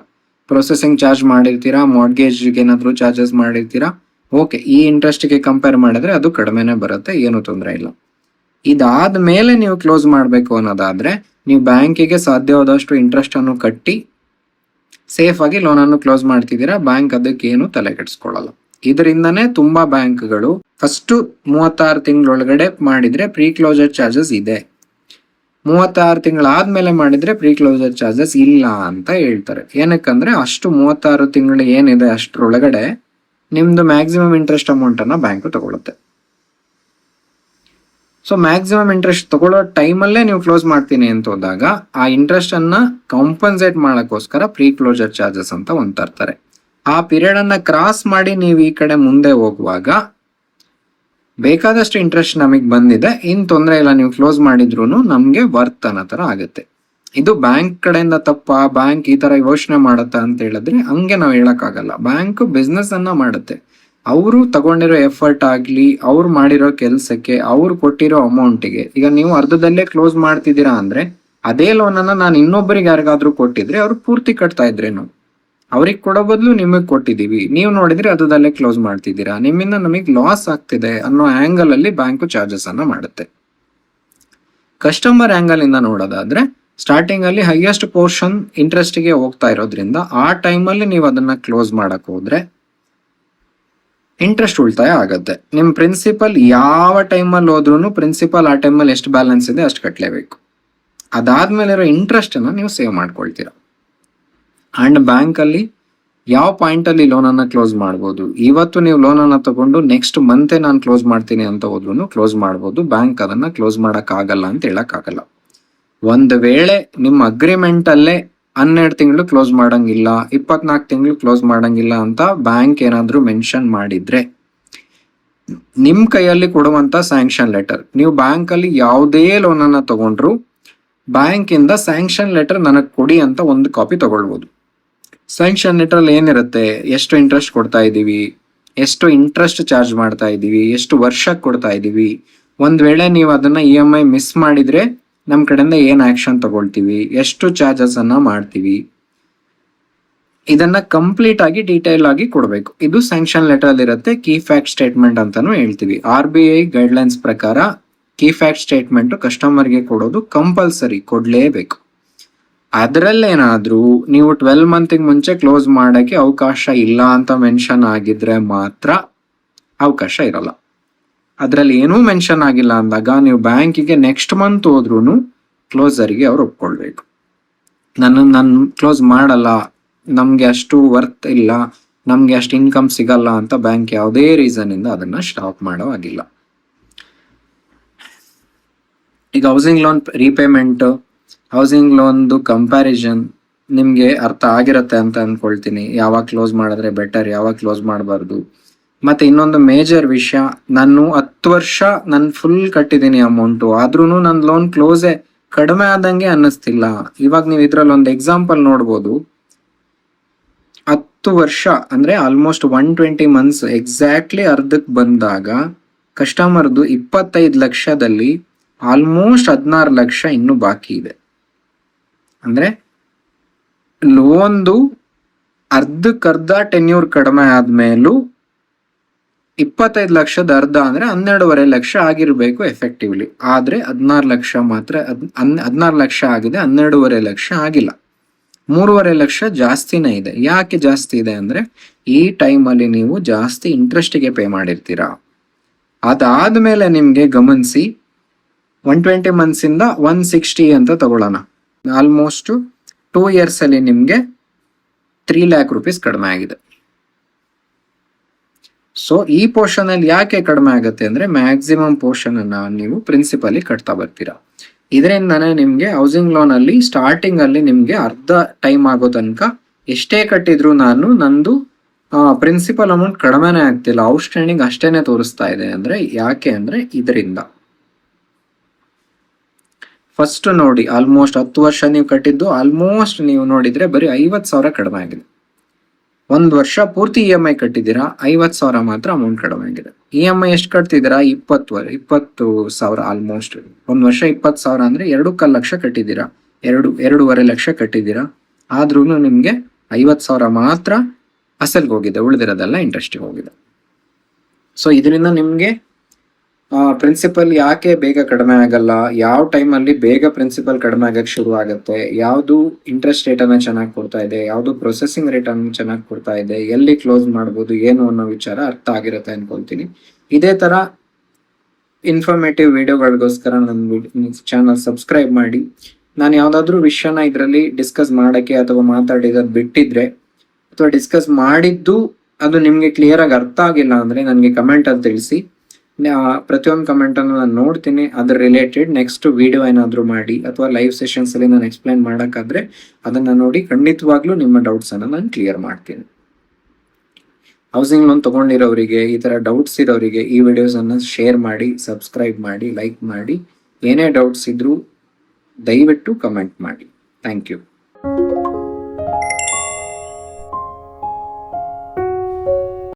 ಪ್ರೊಸೆಸಿಂಗ್ ಚಾರ್ಜ್ ಮಾಡಿರ್ತೀರಾ, ಮಾರ್ಗೇಜ್ಗೆ ಏನಾದ್ರು ಚಾರ್ಜಸ್ ಮಾಡಿರ್ತೀರಾ, ಓಕೆ, ಈ ಇಂಟ್ರೆಸ್ಟ್ಗೆ ಕಂಪೇರ್ ಮಾಡಿದ್ರೆ ಅದು ಕಡಿಮೆನೆ ಬರುತ್ತೆ, ಏನು ತೊಂದರೆ ಇಲ್ಲ. ಇದಾದ್ಮೇಲೆ ನೀವು ಕ್ಲೋಸ್ ಮಾಡಬೇಕು ಅನ್ನೋದಾದ್ರೆ ನೀವು ಬ್ಯಾಂಕಿಗೆ ಸಾಧ್ಯವಾದಷ್ಟು ಇಂಟ್ರೆಸ್ಟ್ ಅನ್ನು ಕಟ್ಟಿ ಸೇಫ್ ಆಗಿ ಲೋನ್ ಅನ್ನು ಕ್ಲೋಸ್ ಮಾಡ್ತಿದ್ದೀರಾ. ಬ್ಯಾಂಕ್ ಅದಕ್ಕೆ ಏನು ತಲೆ ಕೆಡಿಸ್ಕೊಳ್ಳಲ್ಲ. ಇದರಿಂದನೇ ತುಂಬಾ ಬ್ಯಾಂಕ್ಗಳು ಫಸ್ಟ್ 36 ತಿಂಗಳೊಳಗಡೆ ಮಾಡಿದ್ರೆ ಪ್ರೀ ಕ್ಲೋಸರ್ ಚಾರ್ಜಸ್ ಇದೆ, 36 ತಿಂಗಳಾದ್ಮೇಲೆ ಮಾಡಿದ್ರೆ ಪ್ರೀ ಕ್ಲೋಸರ್ ಚಾರ್ಜಸ್ ಇಲ್ಲ ಅಂತ ಹೇಳ್ತಾರೆ. ಏನಕ್ಕಂದ್ರೆ ಅಷ್ಟು 36 ತಿಂಗಳು ಏನಿದೆ ಅಷ್ಟರೊಳಗಡೆ ನಿಮ್ದು ಮ್ಯಾಕ್ಸಿಮಮ್ ಇಂಟ್ರೆಸ್ಟ್ ಅಮೌಂಟ್ ಅನ್ನ ಬ್ಯಾಂಕ್ ತಗೊಳುತ್ತೆ. ಸೊ ಮ್ಯಾಕ್ಸಿಮಮ್ ಇಂಟ್ರೆಸ್ಟ್ ತಗೊಳ್ಳೋ ಟೈಮಲ್ಲೇ ನೀವು ಕ್ಲೋಸ್ ಮಾಡ್ತೀನಿ ಅಂತ ಹೋದಾಗ ಆ ಇಂಟ್ರೆಸ್ಟ್ ಅನ್ನ ಕಾಂಪನ್ಸೇಟ್ ಮಾಡಕ್ಕೋಸ್ಕರ ಪ್ರೀ ಕ್ಲೋಸರ್ ಚಾರ್ಜಸ್ ಅಂತ ಒಂದು ತರ್ತಾರೆ. ಆ ಪೀರಿಯಡ್ ಅನ್ನ ಕ್ರಾಸ್ ಮಾಡಿ ನೀವು ಈ ಕಡೆ ಮುಂದೆ ಹೋಗುವಾಗ ಬೇಕಾದಷ್ಟು ಇಂಟ್ರೆಸ್ಟ್ ನಮಗೆ ಬಂದಿದೆ, ಇನ್ ತೊಂದರೆ ಇಲ್ಲ, ನೀವು ಕ್ಲೋಸ್ ಮಾಡಿದ್ರು ನಮ್ಗೆ ವರ್ತ್ ಅನ್ನೋ ತರ ಆಗುತ್ತೆ. ಇದು ಬ್ಯಾಂಕ್ ಕಡೆಯಿಂದ ತಪ್ಪ, ಬ್ಯಾಂಕ್ ಈ ತರ ಯೋಚನೆ ಮಾಡತ್ತ ಅಂತ ಹೇಳಿದ್ರೆ ಹಂಗೆ ನಾವು ಹೇಳಕ್ಕಾಗಲ್ಲ. ಬ್ಯಾಂಕ್ ಬಿಸ್ನೆಸ್ ಅನ್ನ ಮಾಡುತ್ತೆ. ಅವರು ತಗೊಂಡಿರೋ ಎಫರ್ಟ್ ಆಗ್ಲಿ, ಅವ್ರು ಮಾಡಿರೋ ಕೆಲ್ಸಕ್ಕೆ, ಅವ್ರು ಕೊಟ್ಟಿರೋ ಅಮೌಂಟಿಗೆ, ಈಗ ನೀವು ಅರ್ಧದಲ್ಲೇ ಕ್ಲೋಸ್ ಮಾಡ್ತಿದ್ದೀರಾ ಅಂದ್ರೆ ಅದೇ ಲೋನ್ ಅನ್ನ ನಾನು ಇನ್ನೊಬ್ಬರಿಗೆ ಯಾರಿಗಾದ್ರೂ ಕೊಟ್ಟಿದ್ರೆ ಅವ್ರು ಪೂರ್ತಿ ಕಟ್ತಾ ಇದ್ರೇನು, ಅವ್ರಿಗೆ ಕೊಡೋ ಬದಲು ನಿಮಗೆ ಕೊಟ್ಟಿದೀವಿ, ನೀವು ನೋಡಿದ್ರೆ ಅರ್ಧದಲ್ಲೇ ಕ್ಲೋಸ್ ಮಾಡ್ತಿದ್ದೀರಾ, ನಿಮ್ಮಿಂದ ನಮಗೆ ಲಾಸ್ ಆಗ್ತಿದೆ ಅನ್ನೋ ಆಂಗಲ್ ಅಲ್ಲಿ ಬ್ಯಾಂಕ್ ಚಾರ್ಜಸ್ ಅನ್ನ ಮಾಡುತ್ತೆ. ಕಸ್ಟಮರ್ ಆಂಗಲ್ ಇಂದ ನೋಡೋದಾದ್ರೆ ಸ್ಟಾರ್ಟಿಂಗ್ ಅಲ್ಲಿ ಹೈಯೆಸ್ಟ್ ಪೋರ್ಷನ್ ಇಂಟ್ರೆಸ್ಟ್ ಗೆ ಹೋಗ್ತಾ ಇರೋದ್ರಿಂದ ಆ ಟೈಮಲ್ಲಿ ನೀವು ಅದನ್ನ ಕ್ಲೋಸ್ ಮಾಡಕ್ ಹೋದ್ರೆ ಇಂಟ್ರೆಸ್ಟ್ ಉಳಿತಾಯ ಆಗತ್ತೆ. ನಿಮ್ ಪ್ರಿನ್ಸಿಪಲ್ ಯಾವ ಟೈಮಲ್ಲಿ ಹೋದ್ರೂ ಪ್ರಿನ್ಸಿಪಲ್ ಆ ಟೈಮಲ್ಲಿ ಎಷ್ಟು ಬ್ಯಾಲೆನ್ಸ್ ಇದೆ ಅಷ್ಟು ಕಟ್ಟಲೇಬೇಕು. ಅದಾದ್ಮೇಲೆ ಇರೋ ಇಂಟ್ರೆಸ್ಟ್ ಅನ್ನ ನೀವು ಸೇವ್ ಮಾಡ್ಕೊಳ್ತೀರಾ. ಅಂಡ್ ಬ್ಯಾಂಕ್ ಅಲ್ಲಿ ಯಾವ ಪಾಯಿಂಟ್ ಅಲ್ಲಿ ಲೋನ್ ಅನ್ನ ಕ್ಲೋಸ್ ಮಾಡಬಹುದು. ಇವತ್ತು ನೀವು ಲೋನ್ ಅನ್ನ ತಗೊಂಡು ನೆಕ್ಸ್ಟ್ ಮಂತೇ ನಾನು ಕ್ಲೋಸ್ ಮಾಡ್ತೀನಿ ಅಂತ ಹೋದ್ರು ಕ್ಲೋಸ್ ಮಾಡಬಹುದು. ಬ್ಯಾಂಕ್ ಅದನ್ನ ಕ್ಲೋಸ್ ಮಾಡಕ್ ಆಗಲ್ಲ ಅಂತ ಹೇಳಕ್ ಆಗಲ್ಲ. ಒಂದ್ ವೇಳೆ ನಿಮ್ಮ ಅಗ್ರಿಮೆಂಟ್ ಅಲ್ಲೇ 12 ತಿಂಗಳು ಕ್ಲೋಸ್ ಮಾಡಂಗಿಲ್ಲ, 24 ತಿಂಗಳು ಕ್ಲೋಸ್ ಮಾಡಂಗಿಲ್ಲ ಅಂತ ಬ್ಯಾಂಕ್ ಏನಾದ್ರೂ ಮೆನ್ಷನ್ ಮಾಡಿದ್ರೆ ನಿಮ್ ಕೈಯಲ್ಲಿ ಕೊಡುವಂತ ಸ್ಯಾಂಕ್ಷನ್ ಲೆಟರ್, ನೀವು ಬ್ಯಾಂಕ್ ಅಲ್ಲಿ ಯಾವುದೇ ಲೋನ್ ಅನ್ನ ತಗೊಂಡ್ರು ಬ್ಯಾಂಕ್ ಇಂದ ಸ್ಯಾಂಕ್ಷನ್ ಲೆಟರ್ ನನಗ್ ಕೊಡಿ ಅಂತ ಒಂದು ಕಾಪಿ ತಗೊಳ್ಬಹುದು. ಸ್ಯಾಂಕ್ಷನ್ ಲೆಟರ್ ಏನಿರುತ್ತೆ, ಎಷ್ಟು ಇಂಟ್ರೆಸ್ಟ್ ಕೊಡ್ತಾ ಇದ್ದೀವಿ, ಎಷ್ಟು ಇಂಟ್ರೆಸ್ಟ್ ಚಾರ್ಜ್ ಮಾಡ್ತಾ ಇದ್ದೀವಿ, ಎಷ್ಟು ವರ್ಷಕ್ಕೆ ಕೊಡ್ತಾ ಇದ್ದೀವಿ, ಒಂದ್ ವೇಳೆ ನೀವು ಅದನ್ನ EMI ಮಿಸ್ ಮಾಡಿದ್ರೆ ನಮ್ ಕಡೆಯಿಂದ ಏನ್ ಆಕ್ಷನ್ ತಗೊಳ್ತೀವಿ, ಎಷ್ಟು ಚಾರ್ಜಸ್ ಅನ್ನ ಮಾಡ್ತೀವಿ, ಇದನ್ನ ಕಂಪ್ಲೀಟ್ ಆಗಿ ಡೀಟೇಲ್ ಆಗಿ ಕೊಡಬೇಕು. ಇದು ಸ್ಯಾಂಕ್ಷನ್ ಲೆಟರ್ ಅಲ್ಲಿ ಇರುತ್ತೆ. ಕೀ ಫ್ಯಾಕ್ಟ್ ಸ್ಟೇಟ್ಮೆಂಟ್ ಅಂತಾನು ಹೇಳ್ತೀವಿ. RBI ಗೈಡ್ಲೈನ್ಸ್ ಪ್ರಕಾರ ಕೀ ಫ್ಯಾಕ್ಟ್ ಸ್ಟೇಟ್ಮೆಂಟ್ ಕಸ್ಟಮರ್ಗೆ ಕೊಡೋದು ಕಂಪಲ್ಸರಿ, ಕೊಡ್ಲೇಬೇಕು. ಅದರಲ್ಲೇನಾದ್ರೂ ನೀವು 12 ಮಂತಿಗೆ ಮುಂಚೆ ಕ್ಲೋಸ್ ಮಾಡಕ್ಕೆ ಅವಕಾಶ ಇಲ್ಲ ಅಂತ ಮೆನ್ಷನ್ ಆಗಿದ್ರೆ ಮಾತ್ರ ಅವಕಾಶ ಇರಲ್ಲ. ಅದ್ರಲ್ಲಿ ಏನೂ ಮೆನ್ಷನ್ ಆಗಿಲ್ಲ ಅಂದಾಗ ನೀವು ಬ್ಯಾಂಕಿಗೆ ನೆಕ್ಸ್ಟ್ ಮಂತ್ ಹೋದ್ರೂ ಕ್ಲೋಸರ್ಗೆ ಅವ್ರು ಒಪ್ಕೊಳ್ಬೇಕು. ನಾನು ಕ್ಲೋಸ್ ಮಾಡಲ್ಲ, ನಮ್ಗೆ ಅಷ್ಟು ವರ್ತ್ ಇಲ್ಲ, ನಮ್ಗೆ ಅಷ್ಟು ಇನ್ಕಮ್ ಸಿಗಲ್ಲ ಅಂತ ಬ್ಯಾಂಕ್ ಯಾವುದೇ ರೀಸನ್ ಇಂದ ಅದನ್ನ ಸ್ಟಾಪ್ ಮಾಡೋ ಆಗಿಲ್ಲ. ಈಗ ಹೌಸಿಂಗ್ ಲೋನ್ ರೀಪೇಮೆಂಟ್, ಹೌಸಿಂಗ್ ಲೋನ್ದು ಕಂಪ್ಯಾರಿಸನ್ ನಿಮ್ಗೆ ಅರ್ಥ ಆಗಿರತ್ತೆ ಅಂತ ಅನ್ಕೊಳ್ತೀನಿ. ಯಾವಾಗ ಕ್ಲೋಸ್ ಮಾಡಿದ್ರೆ ಬೆಟರ್, ಯಾವಾಗ ಕ್ಲೋಸ್ ಮಾಡಬಾರ್ದು. ಮತ್ತೆ ಇನ್ನೊಂದು ಮೇಜರ್ ವಿಷಯ, ನಾನು 10 ವರ್ಷ ನಾನು ಫುಲ್ ಕಟ್ಟಿದ್ದೀನಿ ಅಮೌಂಟು, ಆದ್ರೂ ನನ್ನ ಲೋನ್ ಕ್ಲೋಸೇ ಕಡಿಮೆ ಆದಂಗೆ ಅನ್ನಿಸ್ತಿಲ್ಲ. ಇವಾಗ ನೀವು ಇದ್ರಲ್ಲಿ ಒಂದು ಎಕ್ಸಾಂಪಲ್ ನೋಡ್ಬೋದು. 10 ವರ್ಷ ಅಂದ್ರೆ ಆಲ್ಮೋಸ್ಟ್ 120 ಮಂತ್ಸ್ ಎಕ್ಸಾಕ್ಟ್ಲಿ ಅರ್ಧಕ್ಕೆ ಬಂದಾಗ ಕಸ್ಟಮರ್ದು 25 ಲಕ್ಷದಲ್ಲಿ ಆಲ್ಮೋಸ್ಟ್ 16 ಲಕ್ಷ ಇನ್ನು ಬಾಕಿ ಇದೆ. ಅಂದ್ರೆ ಲೋನ್ದು ಅರ್ಧಕ್ಕರ್ಧ ಟೆನ್ಯೂರ್ ಕಡಿಮೆ ಆದ್ಮೇಲೂ 25 ಲಕ್ಷದ ಅರ್ಧ ಅಂದ್ರೆ 12.5 ಲಕ್ಷ ಆಗಿರ್ಬೇಕು ಎಫೆಕ್ಟಿವ್ಲಿ. ಆದ್ರೆ 16 ಲಕ್ಷ ಮಾತ್ರ, 16 ಲಕ್ಷ ಆಗಿದೆ, 12.5 ಲಕ್ಷ ಆಗಿಲ್ಲ. 3.5 ಲಕ್ಷ ಜಾಸ್ತಿನೇ ಇದೆ. ಯಾಕೆ ಜಾಸ್ತಿ ಇದೆ ಅಂದ್ರೆ ಈ ಟೈಮಲ್ಲಿ ನೀವು ಜಾಸ್ತಿ ಇಂಟ್ರೆಸ್ಟಿಗೆ ಪೇ ಮಾಡಿರ್ತೀರಾ. ಅದಾದ್ಮೇಲೆ ನಿಮ್ಗೆ ಗಮನಿಸಿ, 120 ಮಂತ್ಸ್ ಇಂದ 160 ಅಂತ ತಗೊಳ್ಳೋಣ, ಆಲ್ಮೋಸ್ಟ್ 2 ಇಯರ್ಸ್ ಅಲ್ಲಿ ನಿಮ್ಗೆ 3 ಲ್ಯಾಕ್ ರುಪೀಸ್ ಕಡಿಮೆ ಆಗಿದೆ. ಸೊ ಈ ಪೋರ್ಷನ್ ಅಲ್ಲಿ ಯಾಕೆ ಕಡಿಮೆ ಆಗುತ್ತೆ ಅಂದ್ರೆ ಮ್ಯಾಕ್ಸಿಮಮ್ ಪೋರ್ಷನ್ ಅನ್ನ ನೀವು ಪ್ರಿನ್ಸಿಪಲಿ ಕಟ್ತಾ ಬರ್ತೀರಾ. ಇದರಿಂದಾನೇ ನಿಮ್ಗೆ ಹೌಸಿಂಗ್ ಲೋನ್ ಅಲ್ಲಿ ಸ್ಟಾರ್ಟಿಂಗ್ ಅಲ್ಲಿ ನಿಮ್ಗೆ ಅರ್ಧ ಟೈಮ್ ಆಗೋ ತನಕ ಎಷ್ಟೇ ಕಟ್ಟಿದ್ರು ನಂದು ಪ್ರಿನ್ಸಿಪಲ್ ಅಮೌಂಟ್ ಕಡಿಮೆನೇ ಆಗ್ತಿಲ್ಲ, ಔಟ್ಸ್ಟ್ಯಾಂಡಿಂಗ್ ಅಷ್ಟೇನೆ ತೋರಿಸ್ತಾ ಇದೆ. ಅಂದ್ರೆ ಯಾಕೆ ಅಂದ್ರೆ ಇದರಿಂದ ಫಸ್ಟ್ ನೋಡಿ, ಆಲ್ಮೋಸ್ಟ್ 10 ವರ್ಷ ನೀವು ಕಟ್ಟಿದ್ದು ಆಲ್ಮೋಸ್ಟ್ ನೀವು ನೋಡಿದ್ರೆ ಬರೀ 50,000 ಕಡಿಮೆ ಆಗಿದೆ. 1 ವರ್ಷ ಪೂರ್ತಿ EMI ಕಟ್ಟಿದ್ದೀರಾ, 50,000 ಮಾತ್ರ ಅಮೌಂಟ್ ಕಡಿಮೆ ಆಗಿದೆ. EMI ಎಷ್ಟು ಕಟ್ತಿದ್ದೀರಾ? 20,000 ಆಲ್ಮೋಸ್ಟ್. 1 ವರ್ಷ 20,000 ಅಂದ್ರೆ 2.25 ಲಕ್ಷ ಕಟ್ಟಿದ್ದೀರಾ, 2.5 ಲಕ್ಷ ಕಟ್ಟಿದ್ದೀರಾ. ಆದ್ರೂ ನಿಮ್ಗೆ 50,000 ಮಾತ್ರ ಅಸಲ್ಗೆ ಹೋಗಿದೆ, ಉಳಿದಿರೋದೆಲ್ಲ ಇಂಟ್ರೆಸ್ಟಿಗೆ ಹೋಗಿದೆ. ಸೊ ಇದರಿಂದ ನಿಮ್ಗೆ ಪ್ರಿನ್ಸಿಪಲ್ ಯಾಕೆ ಬೇಗ ಕಡಿಮೆ ಆಗಲ್ಲ, ಯಾವ ಟೈಮಲ್ಲಿ ಬೇಗ ಪ್ರಿನ್ಸಿಪಲ್ ಕಡಿಮೆ ಆಗಕ್ಕೆ ಶುರು ಆಗುತ್ತೆ, ಯಾವುದು ಇಂಟ್ರೆಸ್ಟ್ ರೇಟ್ ಅನ್ನ ಚೆನ್ನಾಗಿ ಕೊಡ್ತಾ ಇದೆ, ಯಾವುದು ಪ್ರೊಸೆಸಿಂಗ್ ರೇಟ್ ಅನ್ನು ಚೆನ್ನಾಗಿ ಕೊಡ್ತಾ ಇದೆ, ಎಲ್ಲಿ ಕ್ಲೋಸ್ ಮಾಡ್ಬೋದು ಏನು ಅನ್ನೋ ವಿಚಾರ ಅರ್ಥ ಆಗಿರುತ್ತೆ ಅನ್ಕೊಳ್ತೀನಿ. ಇದೇ ತರ ಇನ್ಫಾರ್ಮೇಟಿವ್ ವಿಡಿಯೋಗಳಿಗೋಸ್ಕರ ನನ್ನ ಚಾನಲ್ ಸಬ್ಸ್ಕ್ರೈಬ್ ಮಾಡಿ. ನಾನು ಯಾವ್ದಾದ್ರು ವಿಷಯನ ಇದರಲ್ಲಿ ಡಿಸ್ಕಸ್ ಮಾಡಕ್ಕೆ ಅಥವಾ ಮಾತಾಡಿರೋದು ಬಿಟ್ಟಿದ್ರೆ ಅಥವಾ ಡಿಸ್ಕಸ್ ಮಾಡಿದ್ದು ಅದು ನಿಮ್ಗೆ ಕ್ಲಿಯರ್ ಆಗಿ ಅರ್ಥ ಆಗಿಲ್ಲ ಅಂದ್ರೆ ನನಗೆ ಕಮೆಂಟ್ ಅಲ್ಲಿ ತಿಳಿಸಿ. ಪ್ರತಿಯೊಂದು ಕಮೆಂಟ್ ಅನ್ನು ನಾನು ನೋಡ್ತೀನಿ. ಅದ್ರ ರಿಲೇಟೆಡ್ ನೆಕ್ಸ್ಟ್ ವಿಡಿಯೋ ಏನಾದ್ರು ಮಾಡಿ ಅಥವಾ ಲೈವ್ ಸೆಷನ್ಸ್ ಅಲ್ಲಿ ನಾನು ಎಕ್ಸ್ಪ್ಲೈನ್ ಮಾಡಕ್ಕಾದ್ರೆ ಅದನ್ನ ನೋಡಿ ಖಂಡಿತವಾಗ್ಲೂ ನಿಮ್ಮ ಡೌಟ್ಸ್ ಅನ್ನ ನಾನು ಕ್ಲಿಯರ್ ಮಾಡ್ತೀನಿ. ಹೌಸಿಂಗ್ ಲೋನ್ ತಗೊಂಡಿರೋರಿಗೆ, ಈ ತರ ಡೌಟ್ಸ್ ಇರೋರಿಗೆ ಈ ವಿಡಿಯೋಸ್ ಅನ್ನ ಶೇರ್ ಮಾಡಿ, ಸಬ್ಸ್ಕ್ರೈಬ್ ಮಾಡಿ, ಲೈಕ್ ಮಾಡಿ. ಏನೇ ಡೌಟ್ಸ್ ಇದ್ರೂ ದಯವಿಟ್ಟು ಕಮೆಂಟ್ ಮಾಡಿ. Thank you.